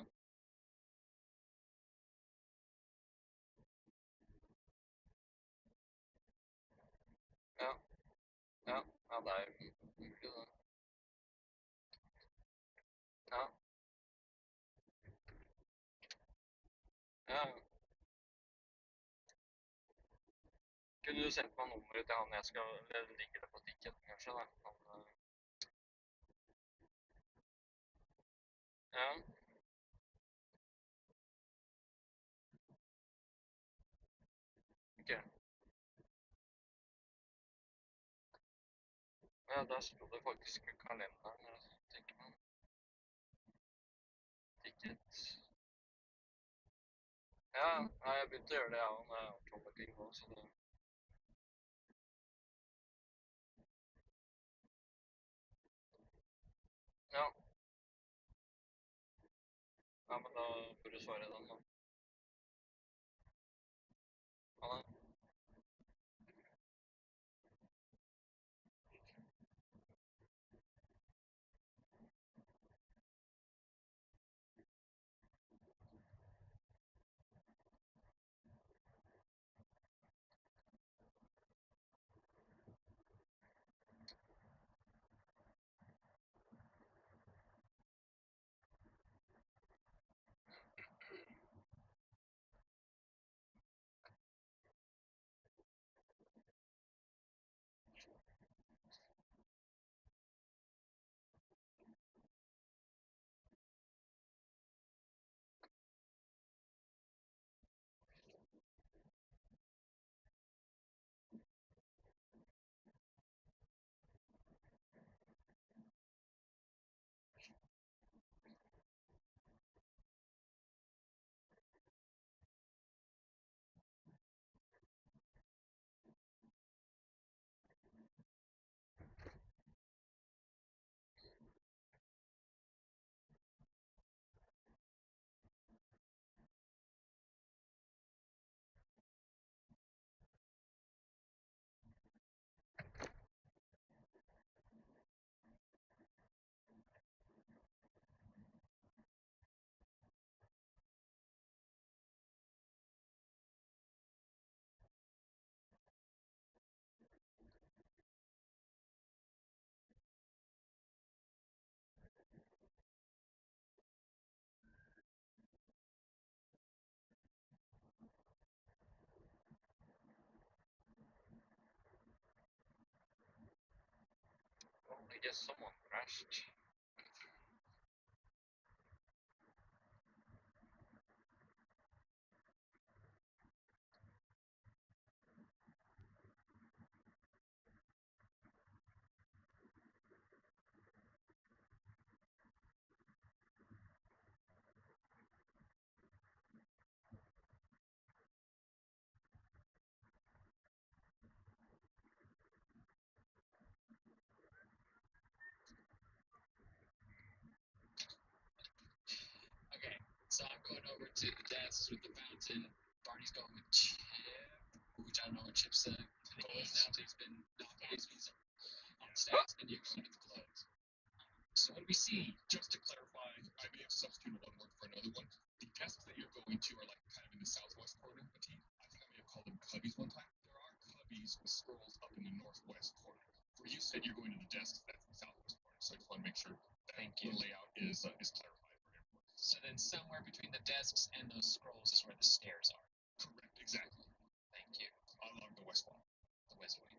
Ja. Ja. Ja, det er jo mulig, det. Ja. Ja. Kunne du sendt meg nummeret til han jeg skal eller ligger det på ticketen, kanskje? Da? Han, ja. Ok. Ja, der sto det faktisk i kalenderen. Jeg tenker meg. Ticket. Ja, nei, jeg begynte å gjøre det, ja, når jeg avtaler ting nå, så det... Ja. Ja, men da bør du svare den, da. Ha det. Well, I guess someone crashed. Okay, so I'm going over to the desks with the fountain. Barney's going with Chip, which I don't know what Chip said. Gold now he's been he's on stats, and you're going to the clothes. So what do we see? Just to clarify, I may have substituted one word for another one. The desks that you're going to are like kind of in the southwest corner, Mateen. I think I may have called them cubbies one time. There are cubbies with scrolls up in the northwest corner. Where you said you're going to the desks, that's the southwest corner. So I just want to make sure that the layout is clarified for everyone. So then somewhere between the desks and those scrolls is where the stairs are. Correct, exactly. Thank you. Along the west wall. The west wing.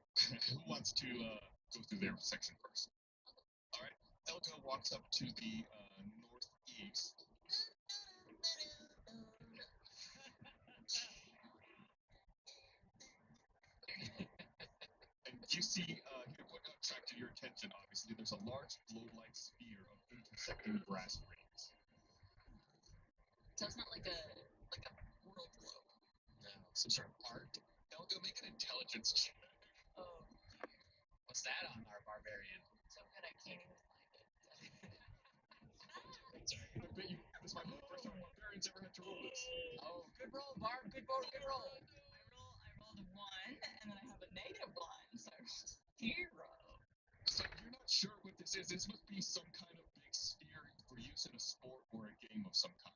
Who wants to go through their section first? All right. Elga walks up to the northeast. And You see, here, what attracted your attention, obviously, there's a large globe-like sphere of intersecting brass rings. So it's not like a world globe. No, some sort of art. Elga, make an intelligence check. Oh, What's that on our barbarian? so good I can't even find it. Sorry. I bet you this might be the first time barbarians ever had to roll this. Oh, good roll, Barb. Good roll. Good roll. I rolled a 1, and then I have a -1, so I rolled 0. So you're not sure what this is. This must be some kind of big sphere for use in a sport or a game of some kind.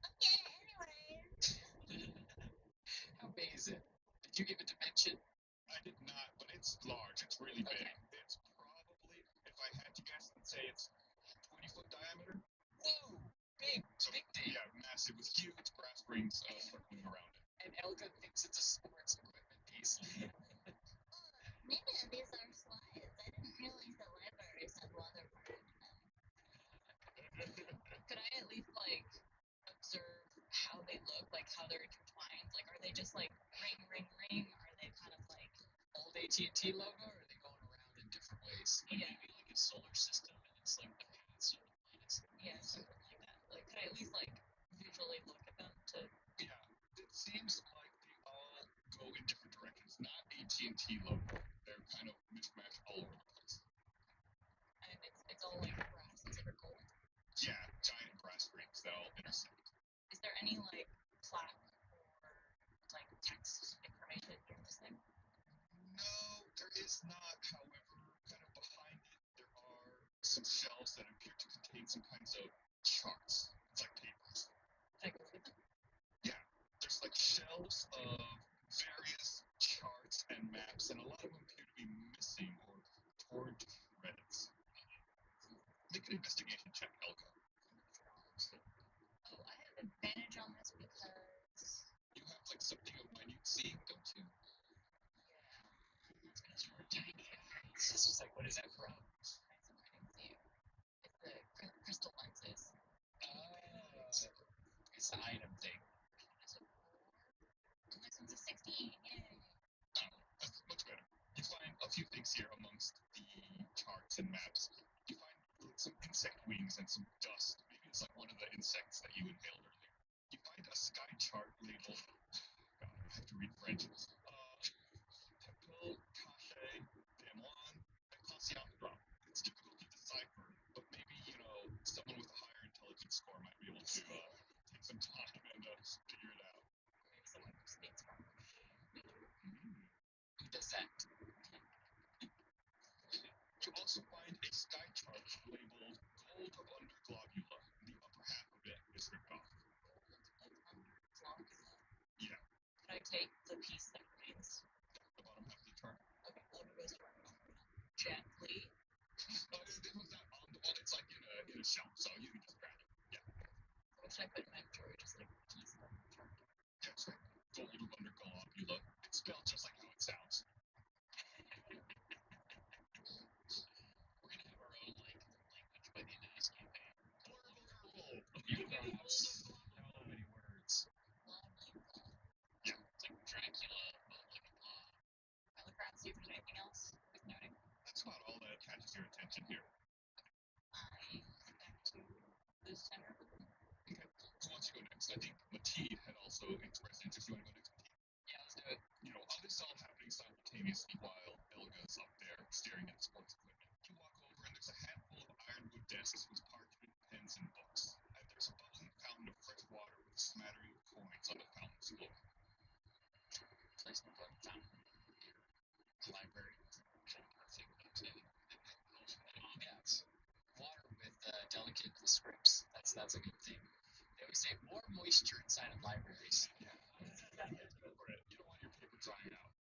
Okay, anyway. How big is it? Did you give a dimension? I did not, but it's large. It's really big. Okay. It's probably, if I had to guess, I'd say it's 20-foot diameter. Whoa! Big, So, big thing. yeah, massive with huge brass rings circling around it. And Elga thinks it's a sports equipment piece. Maybe these are slides. I didn't realize the libraries had water part in them. Could I at least observe how they look, like how they're intertwined? Like, are they just like ring, ring, ring? Are they kind of like Old AT&T logo, or are they going around in different ways? Like Yeah. maybe like a solar system, and it's like the paths or the planets. yeah, something like that? Like, could I at least visually look at them to? Yeah, it seems like they all go in different directions. Not AT&T logo. They're kind of mismatched all over the place. And it's all like brass instead of gold. Yeah, giant brass rings that all intersect. Is there any plaque or text information in this thing? No, there is not. However, kind of behind it, there are some shelves that appear to contain some kinds of charts. It's like papers. Can I go look at them? Yeah, there's shelves of various charts and maps, and a lot of them appear to be missing or torn to shreds. Make an investigation check, Elga. Oh, I have advantage on this because You have something of minutiae, don't you? it's gonna throw a tiny eyes. It's just what is that from? It's the crystal lenses. It's the item thing. That's a 4. This one's a 16. Yay! That's much better. You find a few things here amongst the charts and maps. You find some insect wings and some dust. Maybe it's one of the insects that you inhaled earlier. You find a sky chart labeled, God, I have to read French. Temple, Cache, Demoine, and Cassiandra. It's difficult to decipher, but maybe, someone with a higher intelligence score might be able to take some time and figure it out. Maybe someone who speaks French. Who does that? You also find a sky chart labeled Gold of Underglobula. The upper half of it is ripped off. Yeah. Could I take the piece that remains? The bottom half of the chart. Okay, Elga goes to work gently. It was not on the wall. It's in a shelf, so you can just grab it. Yeah. What should I put in my inventory? Just a piece of the chart. Yeah, it's right. Gold of Underglobula. It's spelled just like how it sounds. We're gonna have our own language by the end of this campaign. You Euphrates. So many words. Yeah. It's like Dracula, but like a law. I look around, see if there's anything else worth noting. That's about all that catches your attention here. I head back to the center of the room. Okay. Who wants to go next? I think Mateed had also expressed interest. You want to go next, Mateed? Yeah, let's do it. All this is all happening simultaneously while Elga's up there staring at sports equipment. You walk over and there's a handful of ironwood desks with parchment, pens, and books. And there's a bubbling fountain of fresh water with a smattering of coins on the fountain's floor. Place my book fountain. Library. Kind of perfect, but ambiance. Water with delicate scripts. That's a good thing. They always say more moisture inside of libraries. Yeah. Go for it. You don't want your paper drying out.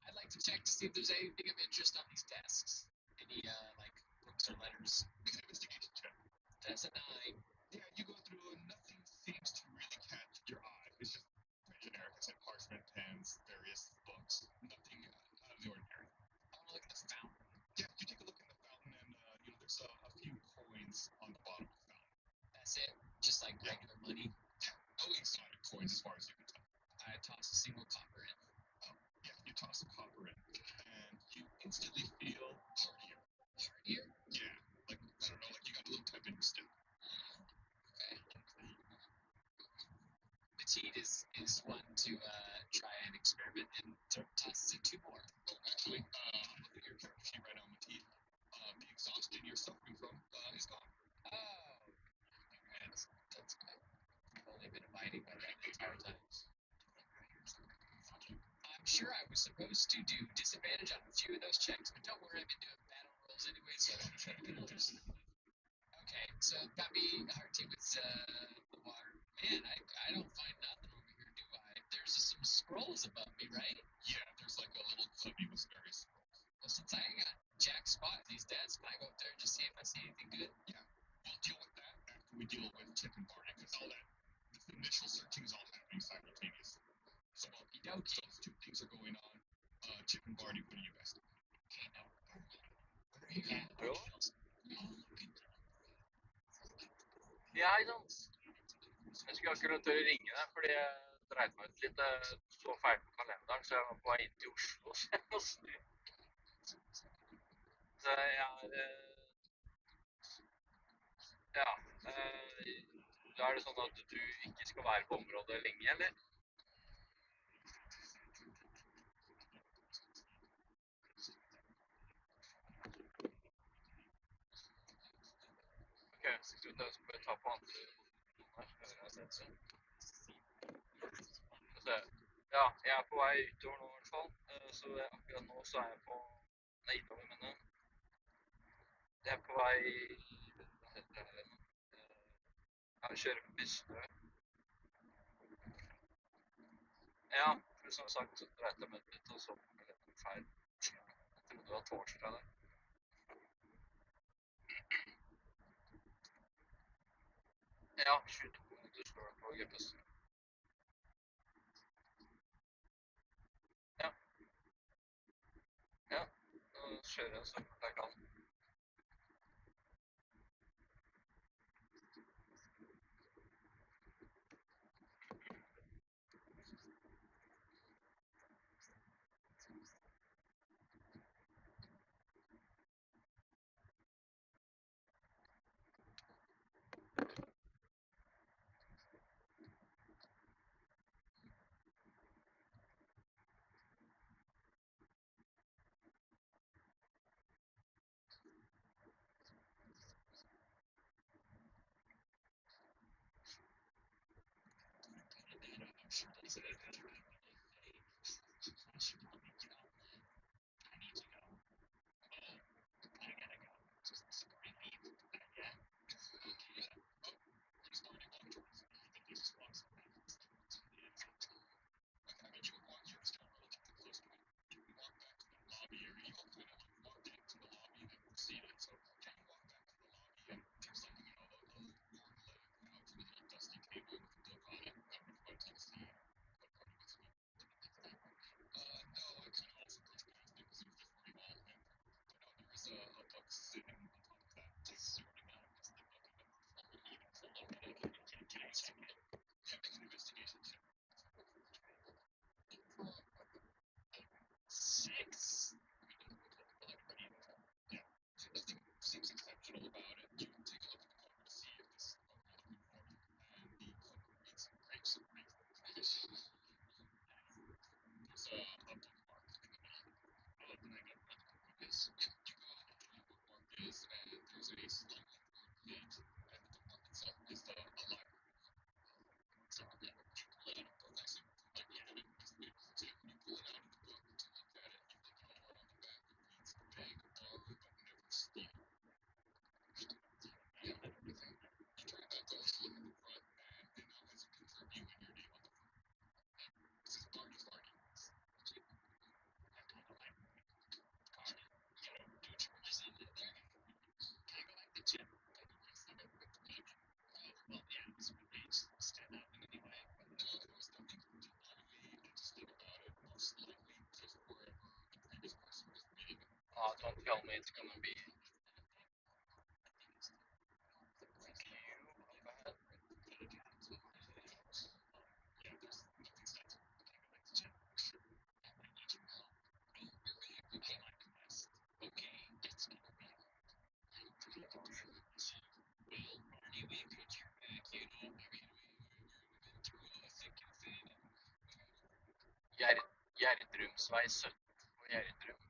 I'd like to check to see if there's anything of interest on these desks. Any books or letters. Make an investigation check. That's a 9. Yeah, you go through and nothing seems to really catch your eye. It's just pretty generic. I said parchment, pens, various books. Nothing out of the ordinary. I want to look at the fountain. Yeah, you take a look in the fountain and, there's a few coins on the bottom of the fountain. That's it. Just regular money. Yeah, no exotic coins as far as you can tell. I toss a single copper toss some copper in, and you instantly feel hardier. Hardier? Yeah, like, I don't know, like you got a little pep in your step. Petite is one to try and experiment and tosses in 2 more. Oh, actually, look at your character sheet right now, Matisse. The exhaustion you're suffering from is gone. Oh, that's good. I've only been abiding by that the entire time. I'm sure I was supposed to do disadvantage on a few of those checks, but don't worry, I've been doing battle rolls anyway, so I don't try to get those. Okay, so got me hearty with the water. Man, I don't find nothing over here, do I? There's some scrolls above me, right? Yeah, there's like a little cubby with various scrolls. Well, since I ain't got jack spot at these desks, can I go up there and just see if I see anything good? Yeah, we'll deal with that after we deal with Chip and Barney, because all that initial searching is all happening simultaneously. So while those two things are going on, Chip and Barney, what do you guys do? Okay, now, where are you at? Bro? Okay. Jeg, jeg skulle akkurat til å ringe deg, fordi jeg dreit meg ut litt. Jeg så feil på kalenderen, så jeg var på vei inn til Oslo. Så jeg er Ja. Da er det sånn at du ikke skal være på området lenge, eller? Ok, skal vi ta på andre Ja, jeg er på vei utover nå i hvert fall. Så akkurat nå så er jeg på Nei, innover, men jeg er på vei Hva heter det her nå? Jeg kjører på Bystø. Ja, for som sagt så dreit jeg meg litt, og så kom jeg litt feil. Jeg trodde det var torsdag der. Ja, 22 minutter står det på GPS. Ja. Ja, nå kjører jeg så fort jeg kan. Don't tell me it's gonna be Gjerdrum, Sveisøtt og Gjerdrum.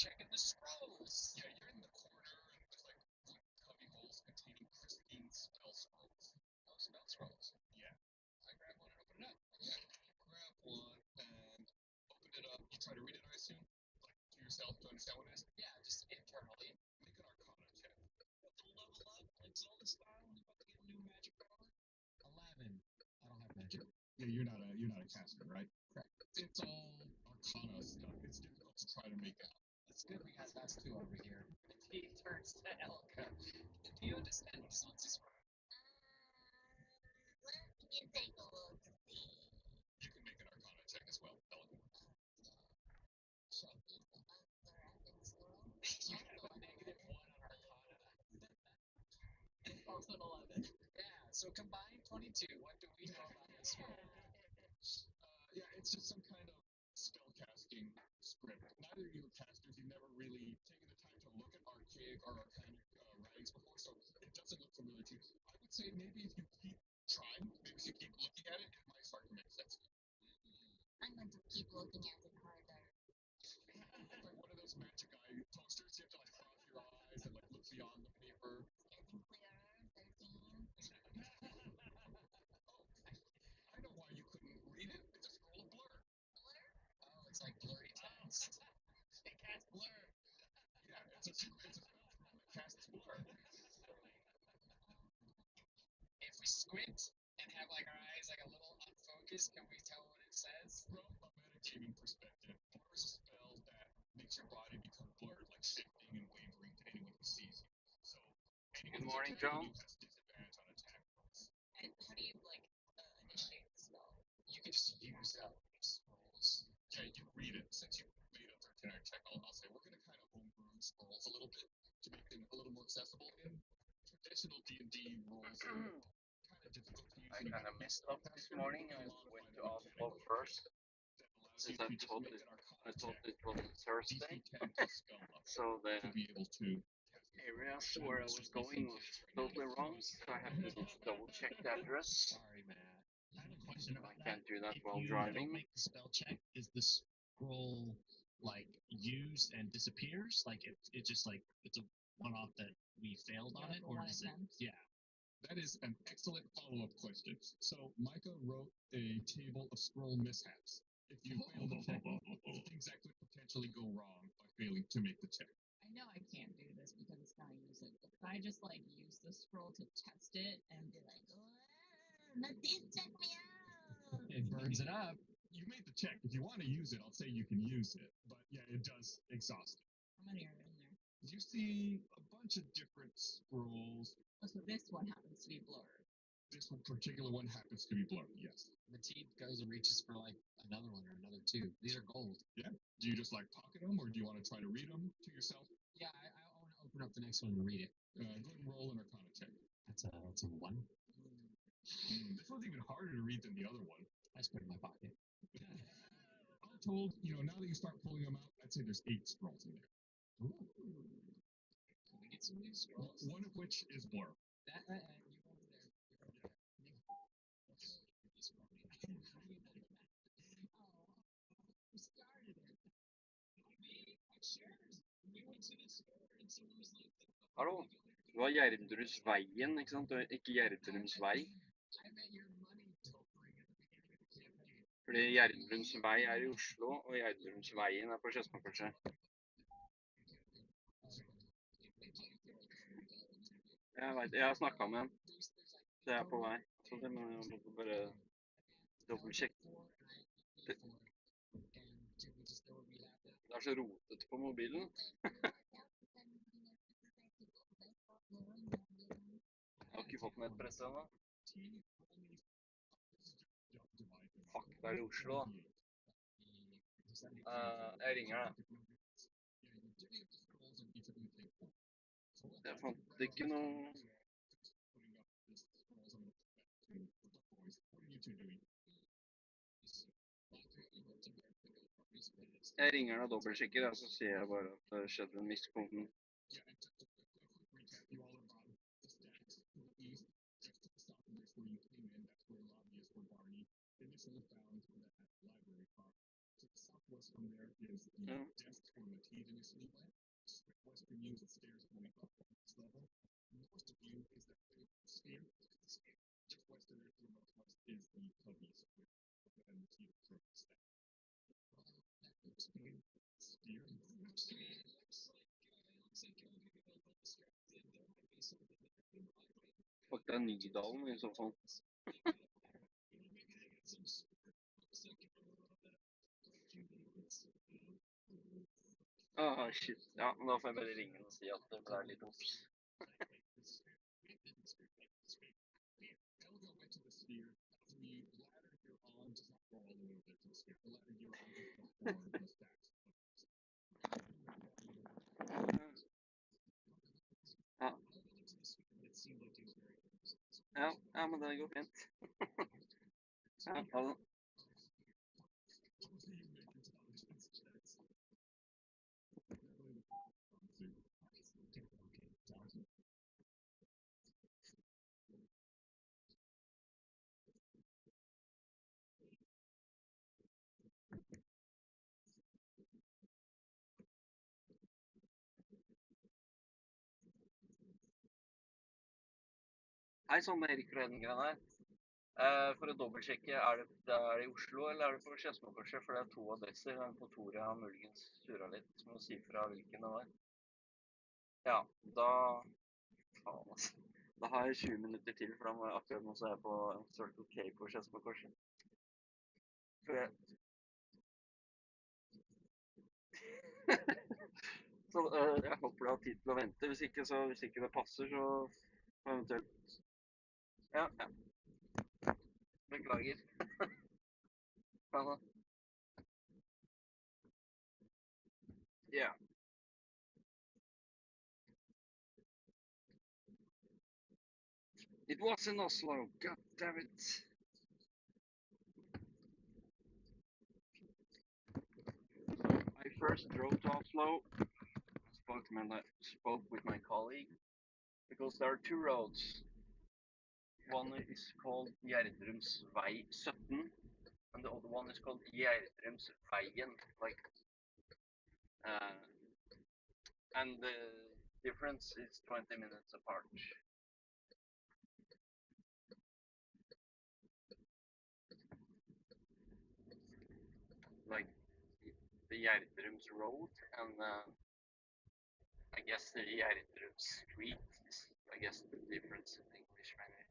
Checking the scrolls. Yeah, you're in the corner, and there's like cubby holes containing pristine spell scrolls. Oh, spell scrolls. Yeah. I grab one and open it up. Yeah. Grab one and open it up. You try to read it, I assume? Like to yourself to understand what it is? Yeah, just internally. Make an Arcana check. About to level up, like Zelda style. I'm about to get a new magic power. 11. I don't have magic. Yeah, you're not a caster, right? Correct. It's all Arcana stuff. It's difficult to try to make out. It's good we got us two over here. He turns to Elka. Do you understand what Sansi's word? Let me take a look. See. You can make an Arcana check as well. Elegant. You have a -1 on Arcana. Also an 11. Yeah, so combined 22. What do we know about this world? Yeah, it's just some kind of spellcasting script. Neither of you are casters. You've never really taken the time to look at archaic or arcanic writings before, so it doesn't look familiar to you. I would say maybe if you keep trying, maybe if you keep looking at it, it might start to make sense. I'm going to keep looking at it harder. It's like one of those magic eye posters. You have to like cross your eyes and like look beyond the paper. Getting clearer. 13. I know why you couldn't read it. It's a scroll of blur. Oh, it's like blurry text. It casts blur. Yeah, it's a spell scroll that casts blur. If we squint and have like our eyes like a little unfocused, can we tell what it says? From a metagaming perspective, blur is a spell that makes your body become blurred, like shifting and wavering to anyone who sees you. So anyone Good who's morning, attacking John. you has disadvantage on attack rolls. And how do you initiate the spell? You can just use scrolls. Yeah, you read it. Since you made a 13 check, I'll say we're going to kind of homebrew scrolls a little bit to make them a little more accessible. In traditional D&D rules, kind of difficult to use. I kind of messed up this morning. I went to Oslo first, since I thought it was Thursday. So the areas where I was going was totally wrong, so I have to double check the address. Sorry, Matt. I have a question about I can't do that If while you driving. don't make the spell check, is the scroll like used and disappears? Like it just like it's a one-off that we failed on it, or does it? Yeah. That is an excellent follow-up question. So Micah wrote a table of scroll mishaps. if you fail the check, things that could potentially go wrong by failing to make the check. I know I can't do this because it's not use it. But if I just like use the scroll to test it and be like, let these check me out. It burns it up. You made the check. If you want to use it, I'll say you can use it. But yeah, it does exhaust it. How many are in there? You see a bunch of different scrolls. Oh, so this one happens to be blurred. This particular one happens to be blurred, yes. Mateen goes and reaches for like another one or another two. These are gold. Yeah. Do you just like pocket them, or do you want to try to read them to yourself? Yeah, I want to open up the next one and read it. Go ahead and roll an Arcana check. That's a 1. This one's even harder to read than the other one. I just put it in my pocket. All told, now that you start pulling them out, I'd say there's 8 scrolls in there. Ooh. Can we get some new scrolls? One of which is blur. You go over there. Who started it? Me? Sure. We went to the store and someone was like, Hallo? Det var Gjerdrusveien, ikke sant? Og ikke Gjerdrums vei. I bet your money topering at the beginning of the campaign. Fordi Gjerdrums vei er i Oslo, og Gjerdrumsveien er på Skedsmokorset. Jeg vet, jeg har snakket med han. Så jeg er på vei. Så det må jeg bare dobbeltsjekke. Det er så rotet på mobilen. Jeg har ikke fått nettpress ennå. Fuck, det er i Oslo da. Jeg ringer deg. Jeg fant ikke noe... Jeg ringer deg og dobbeltsjekker, så sier jeg bare at det skjedde en miskommun. Fuck, det er Nydalen i så fall. Shit. Ja, men da får jeg bare ringe og si at det ble litt obs. Ja, men det går fint. Ja, ha det. Hei sånn, Erik Rødengren her. For å dobbeltsjekke, er det i Oslo eller er det på Skedsmokorset? For det er 2 adresser, den på Tore har muligens surret litt, så må jeg si fra hvilken det var. Ja, da... Faen altså. Da har jeg 20 minutter til, for da må jeg akkurat nå så er jeg på Circle K på Skedsmokorset. For jeg... Så jeg håper du har tid til å vente, hvis ikke det passer, så eventuelt... Ja. Beklager. Yeah. It was in Oslo, god damn it. I first drove to Oslo, spoke with my colleague, because there are 2 roads. One is called Gjerdrums vei 17, and the other one is called Gjerdrumsveien, like, and the difference is 20 minutes apart. like the Gjerdrums Road and I guess the Gjerdrum Street is, I guess, the difference in English maybe.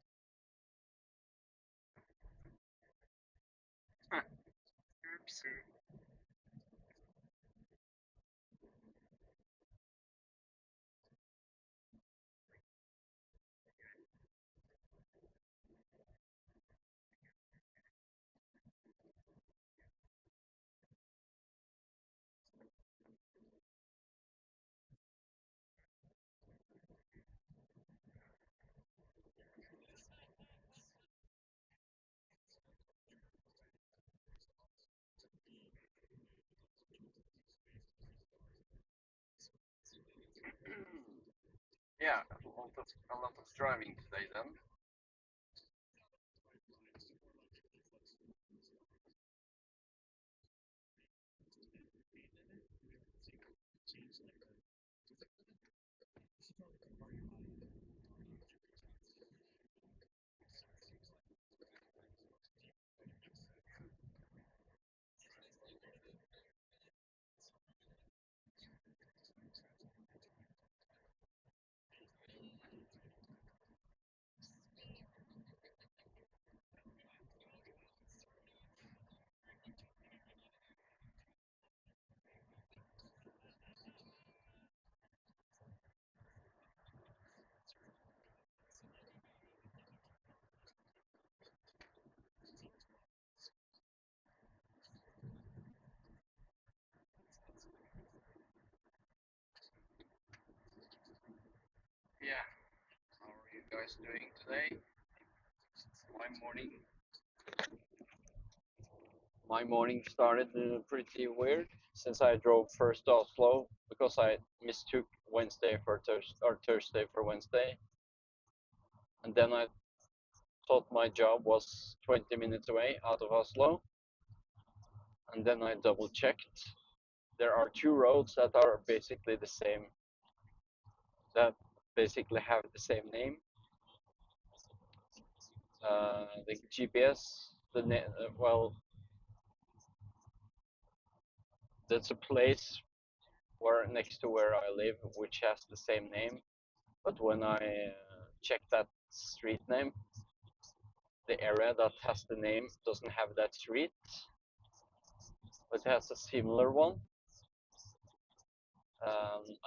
Oops. Yeah, a lot of driving today then. Yeah, how are you guys doing today? My morning. My morning started pretty weird since I drove first to Oslo because I mistook Wednesday for Thursday for Wednesday, and then I thought my job was 20 minutes away out of Oslo, and then I double checked. There are two roads that are basically the same, that basically have the same name. The GPS, well, there's a place where next to where I live which has the same name, but when I check that street name, the area that has the name doesn't have that street, but has a similar one.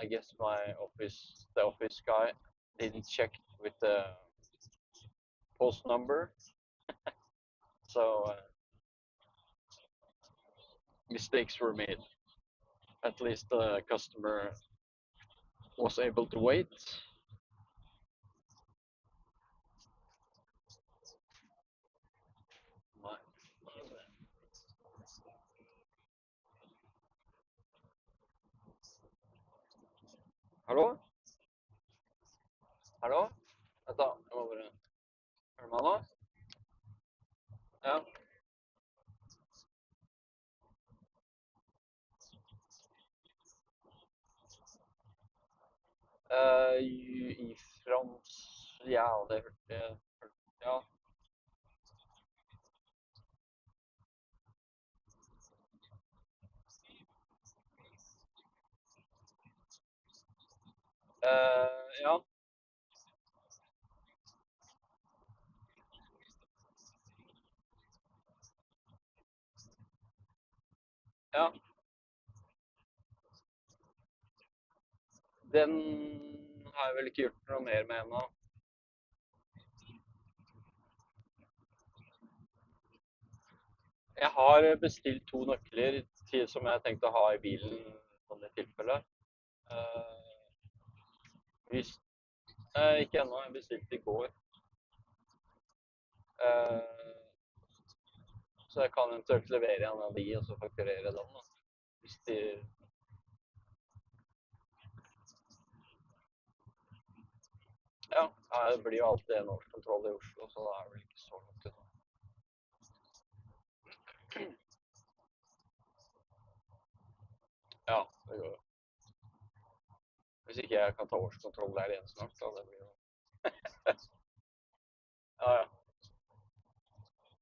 I guess the office guy didn't check with the post number, so mistakes were made. At least the customer was able to wait. Hallo? Hallo? Vent da, jeg må bare... Er du med nå? Ja. I Frans... Ja, det hørte jeg. Ja. Ja. Ja. Den har jeg vel ikke gjort noe mer med ennå. Jeg har bestilt 2 nøkler som jeg tenkte å ha i bilen sånn i tilfelle. Hvis, ikke ennå, jeg bestilte i går. Så jeg kan eventuelt levere en av de og så fakturere den da. Hvis de... Ja, det blir jo alltid en årskontroll i Oslo, så det er vel ikke så langt unna. Ja, det går jo. Hvis ikke jeg kan ta årskontroll der igjen snart, så det blir jo... Ja, ja.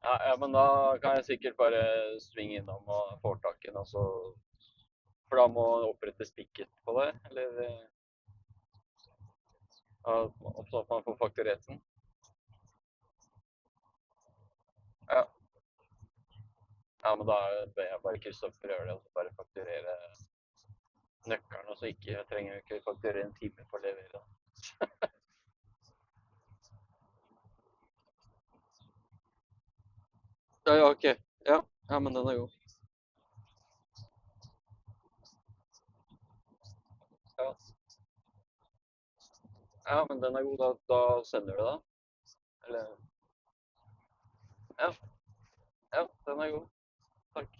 Ja, men da kan jeg sikkert bare svinge innom og få tak i den, altså. For da må man opprette stikket på det, eller sånn at man får fakturert den. Ja. Ja, men da ber jeg bare Kristoffer gjøre det, og så bare fakturere nøkkelen, og så ikke, jeg trenger jo ikke fakturere en time for å levere den. Ja, ja, ok. Ja, ja, men den er god. Ja, ja, men den er god, da sender du det. Eller, ja, ja, den er god. Takk.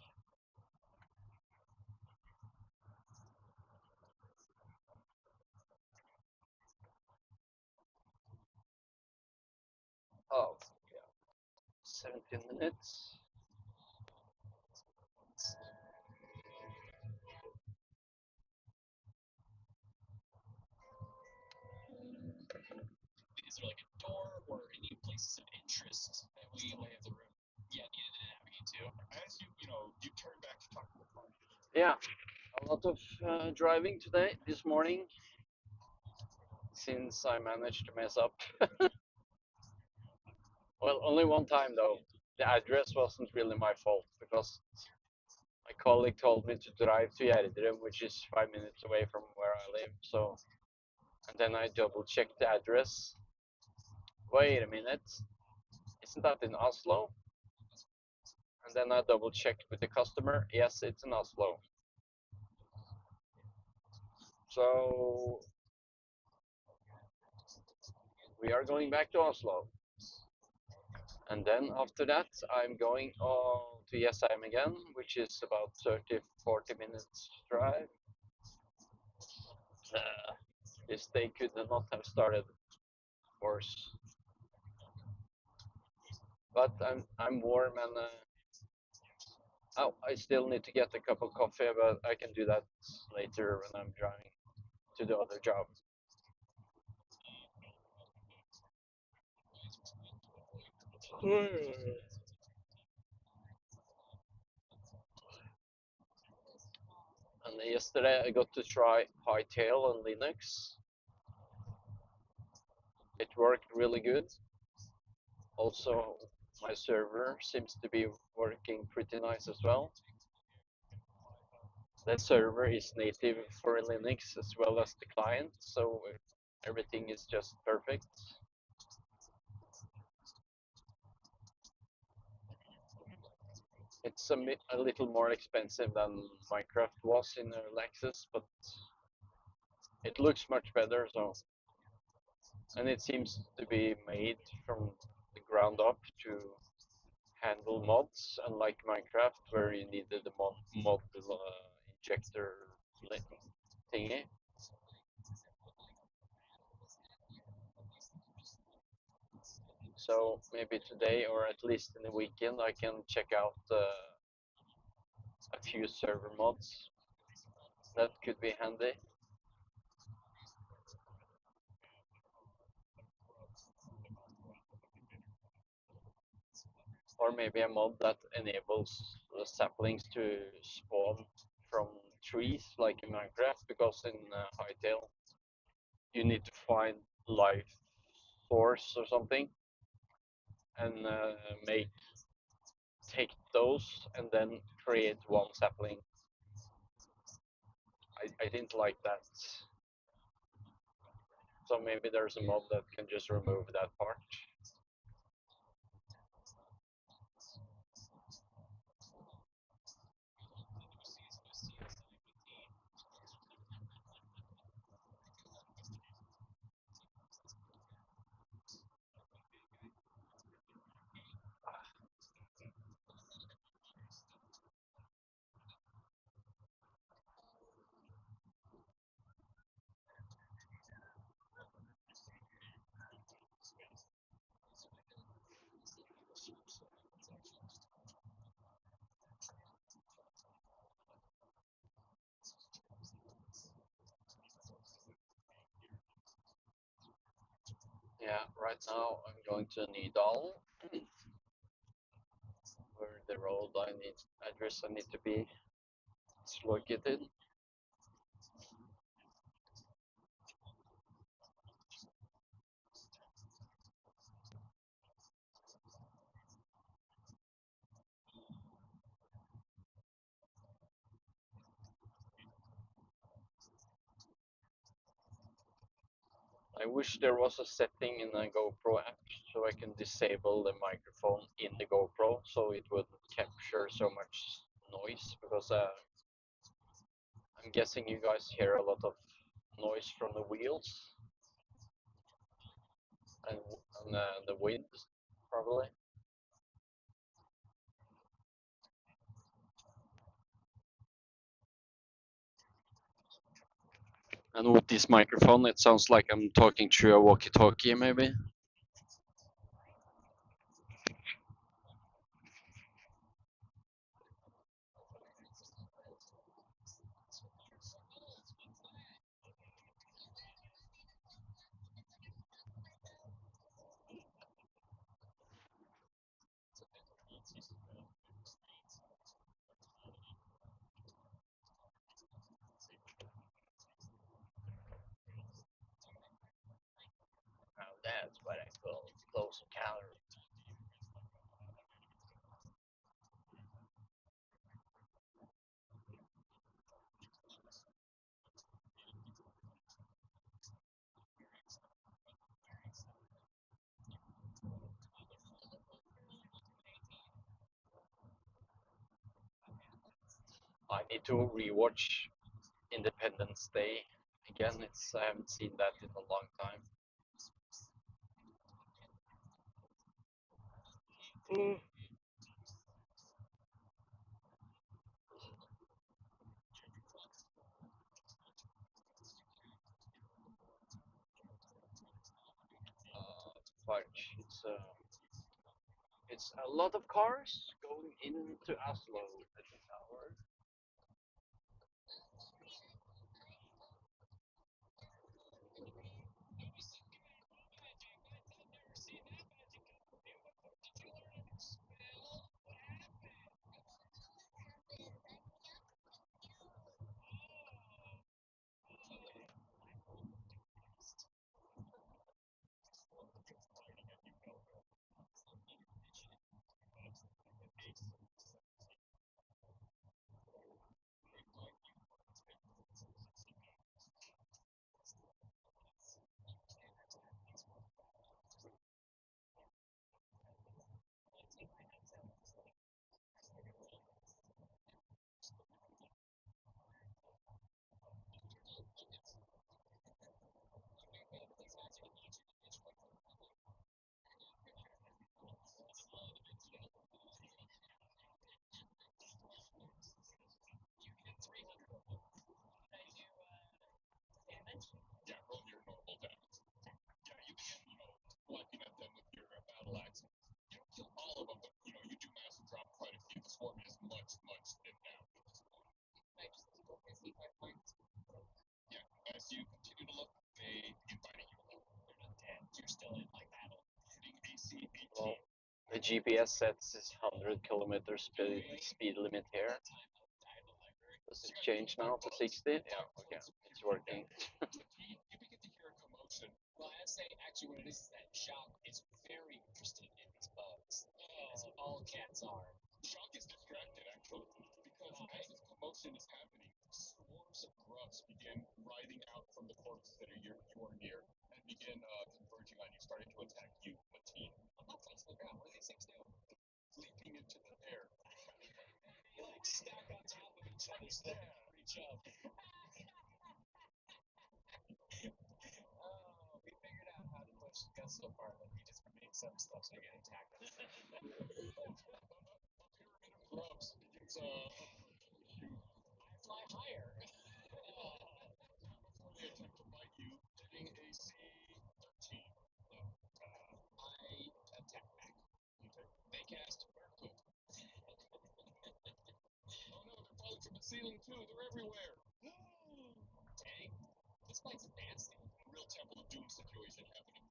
Oh, yeah. 17 minutes. Is there like a door or any places of interest that we may have the room yet needed to navigate to? As you turn back to talk to the party. Yeah, a lot of driving today, this morning, since I managed to mess up. Well, only one time though. The address wasn't really my fault because my colleague told me to drive to Gjerdrum, which is 5 minutes away from where I live. So, and then I double checked the address. Wait a minute, isn't that in Oslo? And then I double checked with the customer. Yes, it's in Oslo. So we are going back to Oslo. And then after that, I'm going to Jessheim again, which is about 30-40 minutes drive. This day could not have started worse. But I'm warm and oh, I still need to get a cup of coffee, but I can do that later when I'm driving to the other job. And yesterday I got to try Hightail on Linux. It worked really good. Also, my server seems to be working pretty nice as well. That server is native for Linux as well as the client, so everything is just perfect. It's a little more expensive than Minecraft was in early access, but it looks much better. So, and it seems to be made from the ground up to handle mods, unlike Minecraft, where you needed the mod injector thingy. So maybe today, or at least in the weekend, I can check out a few server mods. That could be handy. Or maybe a mod that enables the saplings to spawn from trees like in Minecraft, because in Hytale you need to find life source or something and take those and then create one sapling. I didn't like that. So maybe there's a mod that can just remove that part. Yeah, right now I'm going to Nydalen. the road address I need to be located. I wish there was a setting in the GoPro app so I can disable the microphone in the GoPro so it wouldn't capture so much noise, because I'm guessing you guys hear a lot of noise from the wheels and the wind, probably. And with this microphone, it sounds like I'm talking through a walkie-talkie, maybe. Now that's what I call close encounter. I need to rewatch Independence Day again. I haven't seen that in a long time. Fudge. It's a lot of cars going into Oslo at this hour. Yeah, roll your normal damage. Yeah, you begin, wiping at them with your battle axe. You don't kill all of them, but you do manage to drop quite a few. The swarm is much, much thinned down. Yeah, as you continue to look, they begin fighting you. They're not dead. You're still in battle. Shooting AC 18. Well, the GPS sets is 100 kilometers speed limit here. Does it change now to 60? Yeah, okay, it's working. You begin to hear a commotion. Well, I'd say actually what it is that Shock is very interested in these bugs, as all cats are. Shock is distracted, actually, because as this commotion is happening, swarms of grubs begin riding out from the corpses that you are near and begin converging on you, starting to attack you, Mateen. I'm not touching the ground. What do these things do? Leaping into the air. They stack on top of each other so they can reach up. Oh, we figured out how to push Gus so far that we just made some stuff so you're getting attacked. A pyramid of grubs begins I fly higher. before they attempt to bite you, hitting AC 13. I attack back. They cast Berkut. Oh no, they're falling from the ceiling too. They're everywhere. Dang. This fight's advancing. A real Temple of Doom situation happening.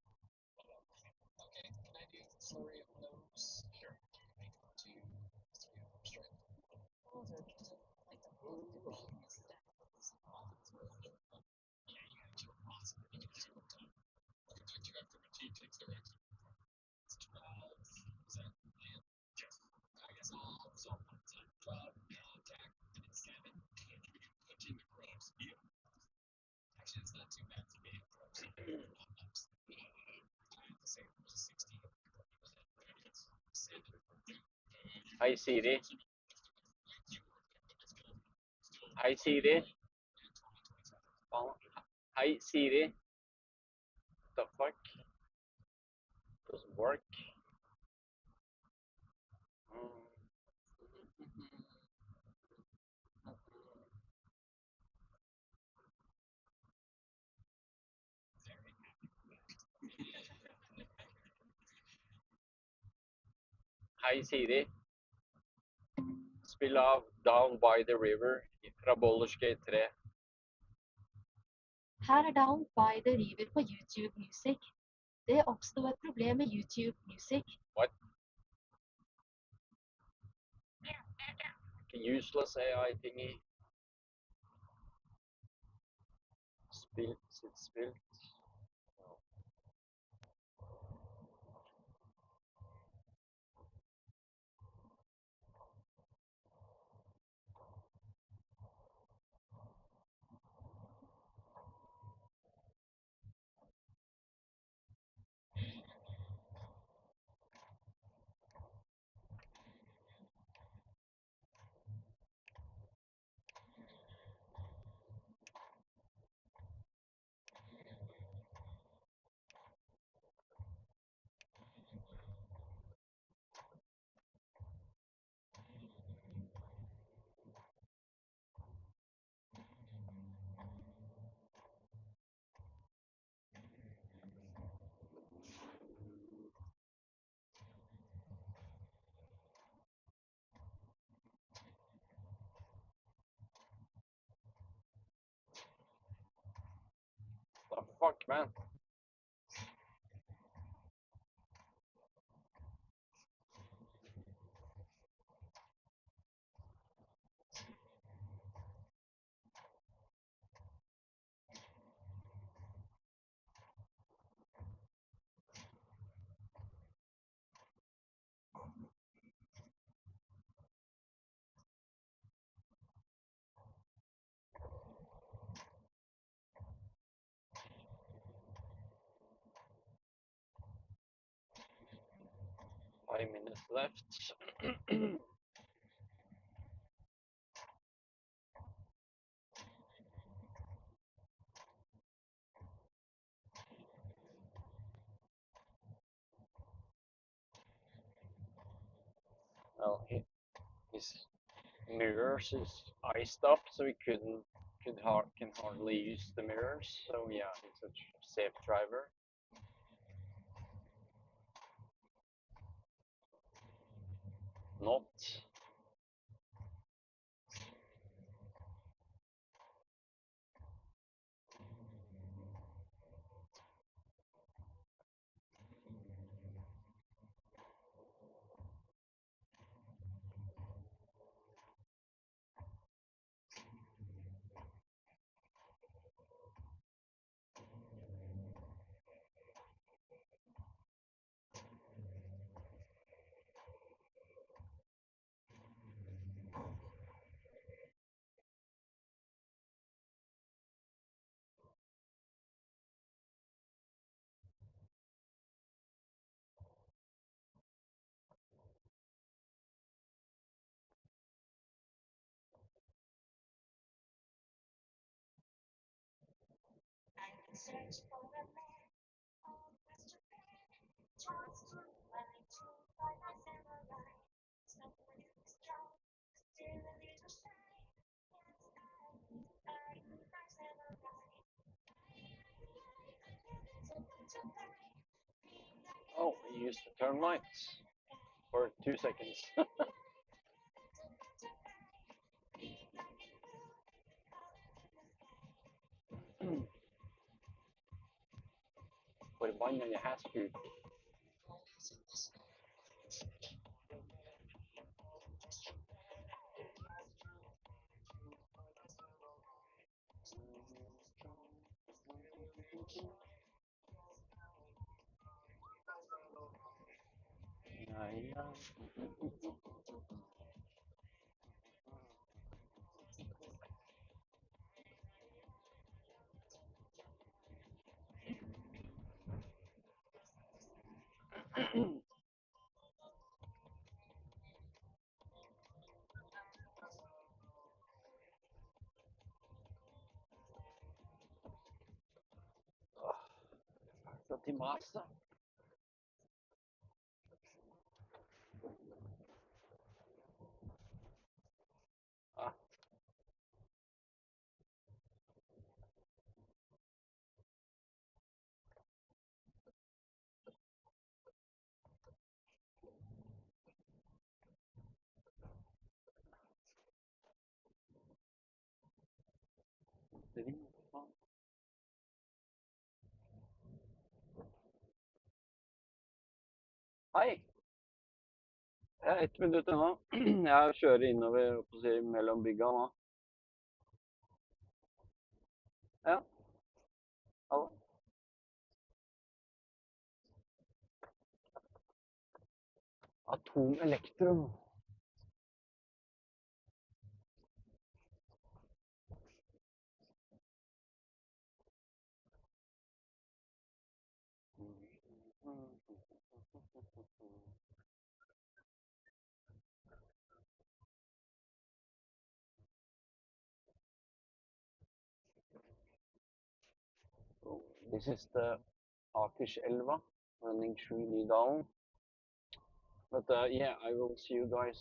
Okay, can I do flurry of blows? Sure. 1, 2, 3, It's 12. Is that the plan? Yes. I guess I'll zone one time. 12, attack, and it's 7. And you can put in the grubs. Yeah. Actually, it's not too bad to be a grubs. I have to say it was a 16. 7. Hi Siri. Hi Siri. Hi Siri. The fuck? Doesn't work. Hei Siri. Spill av Down by the River fra Baldur's Gate 3. Her er Down by the River på YouTube Music. Det oppsto et problem med YouTube Music. What? Useless AI thingy. Spilt, spilt. The fuck, man? Five minutes left. Well, his mirrors is iced up, so he can hardly use the mirrors. So yeah, it's a safe driver. Not. Search for a man, all Western man, tries to find truth by my samurai. Someone who is strong, still a little shy. Yes, I need my samurai. Oh, he used to turn lights for 2 seconds. Forbanna jeg hesthud. Så till massa. Ah. Hei! Jeg er 1 minutt unna. Jeg kjører innover på å si, mellom bygga nå. Ja. Hallo. Atom Elektrum. This is the Akerselva running through Nydalen. But yeah, I will see you guys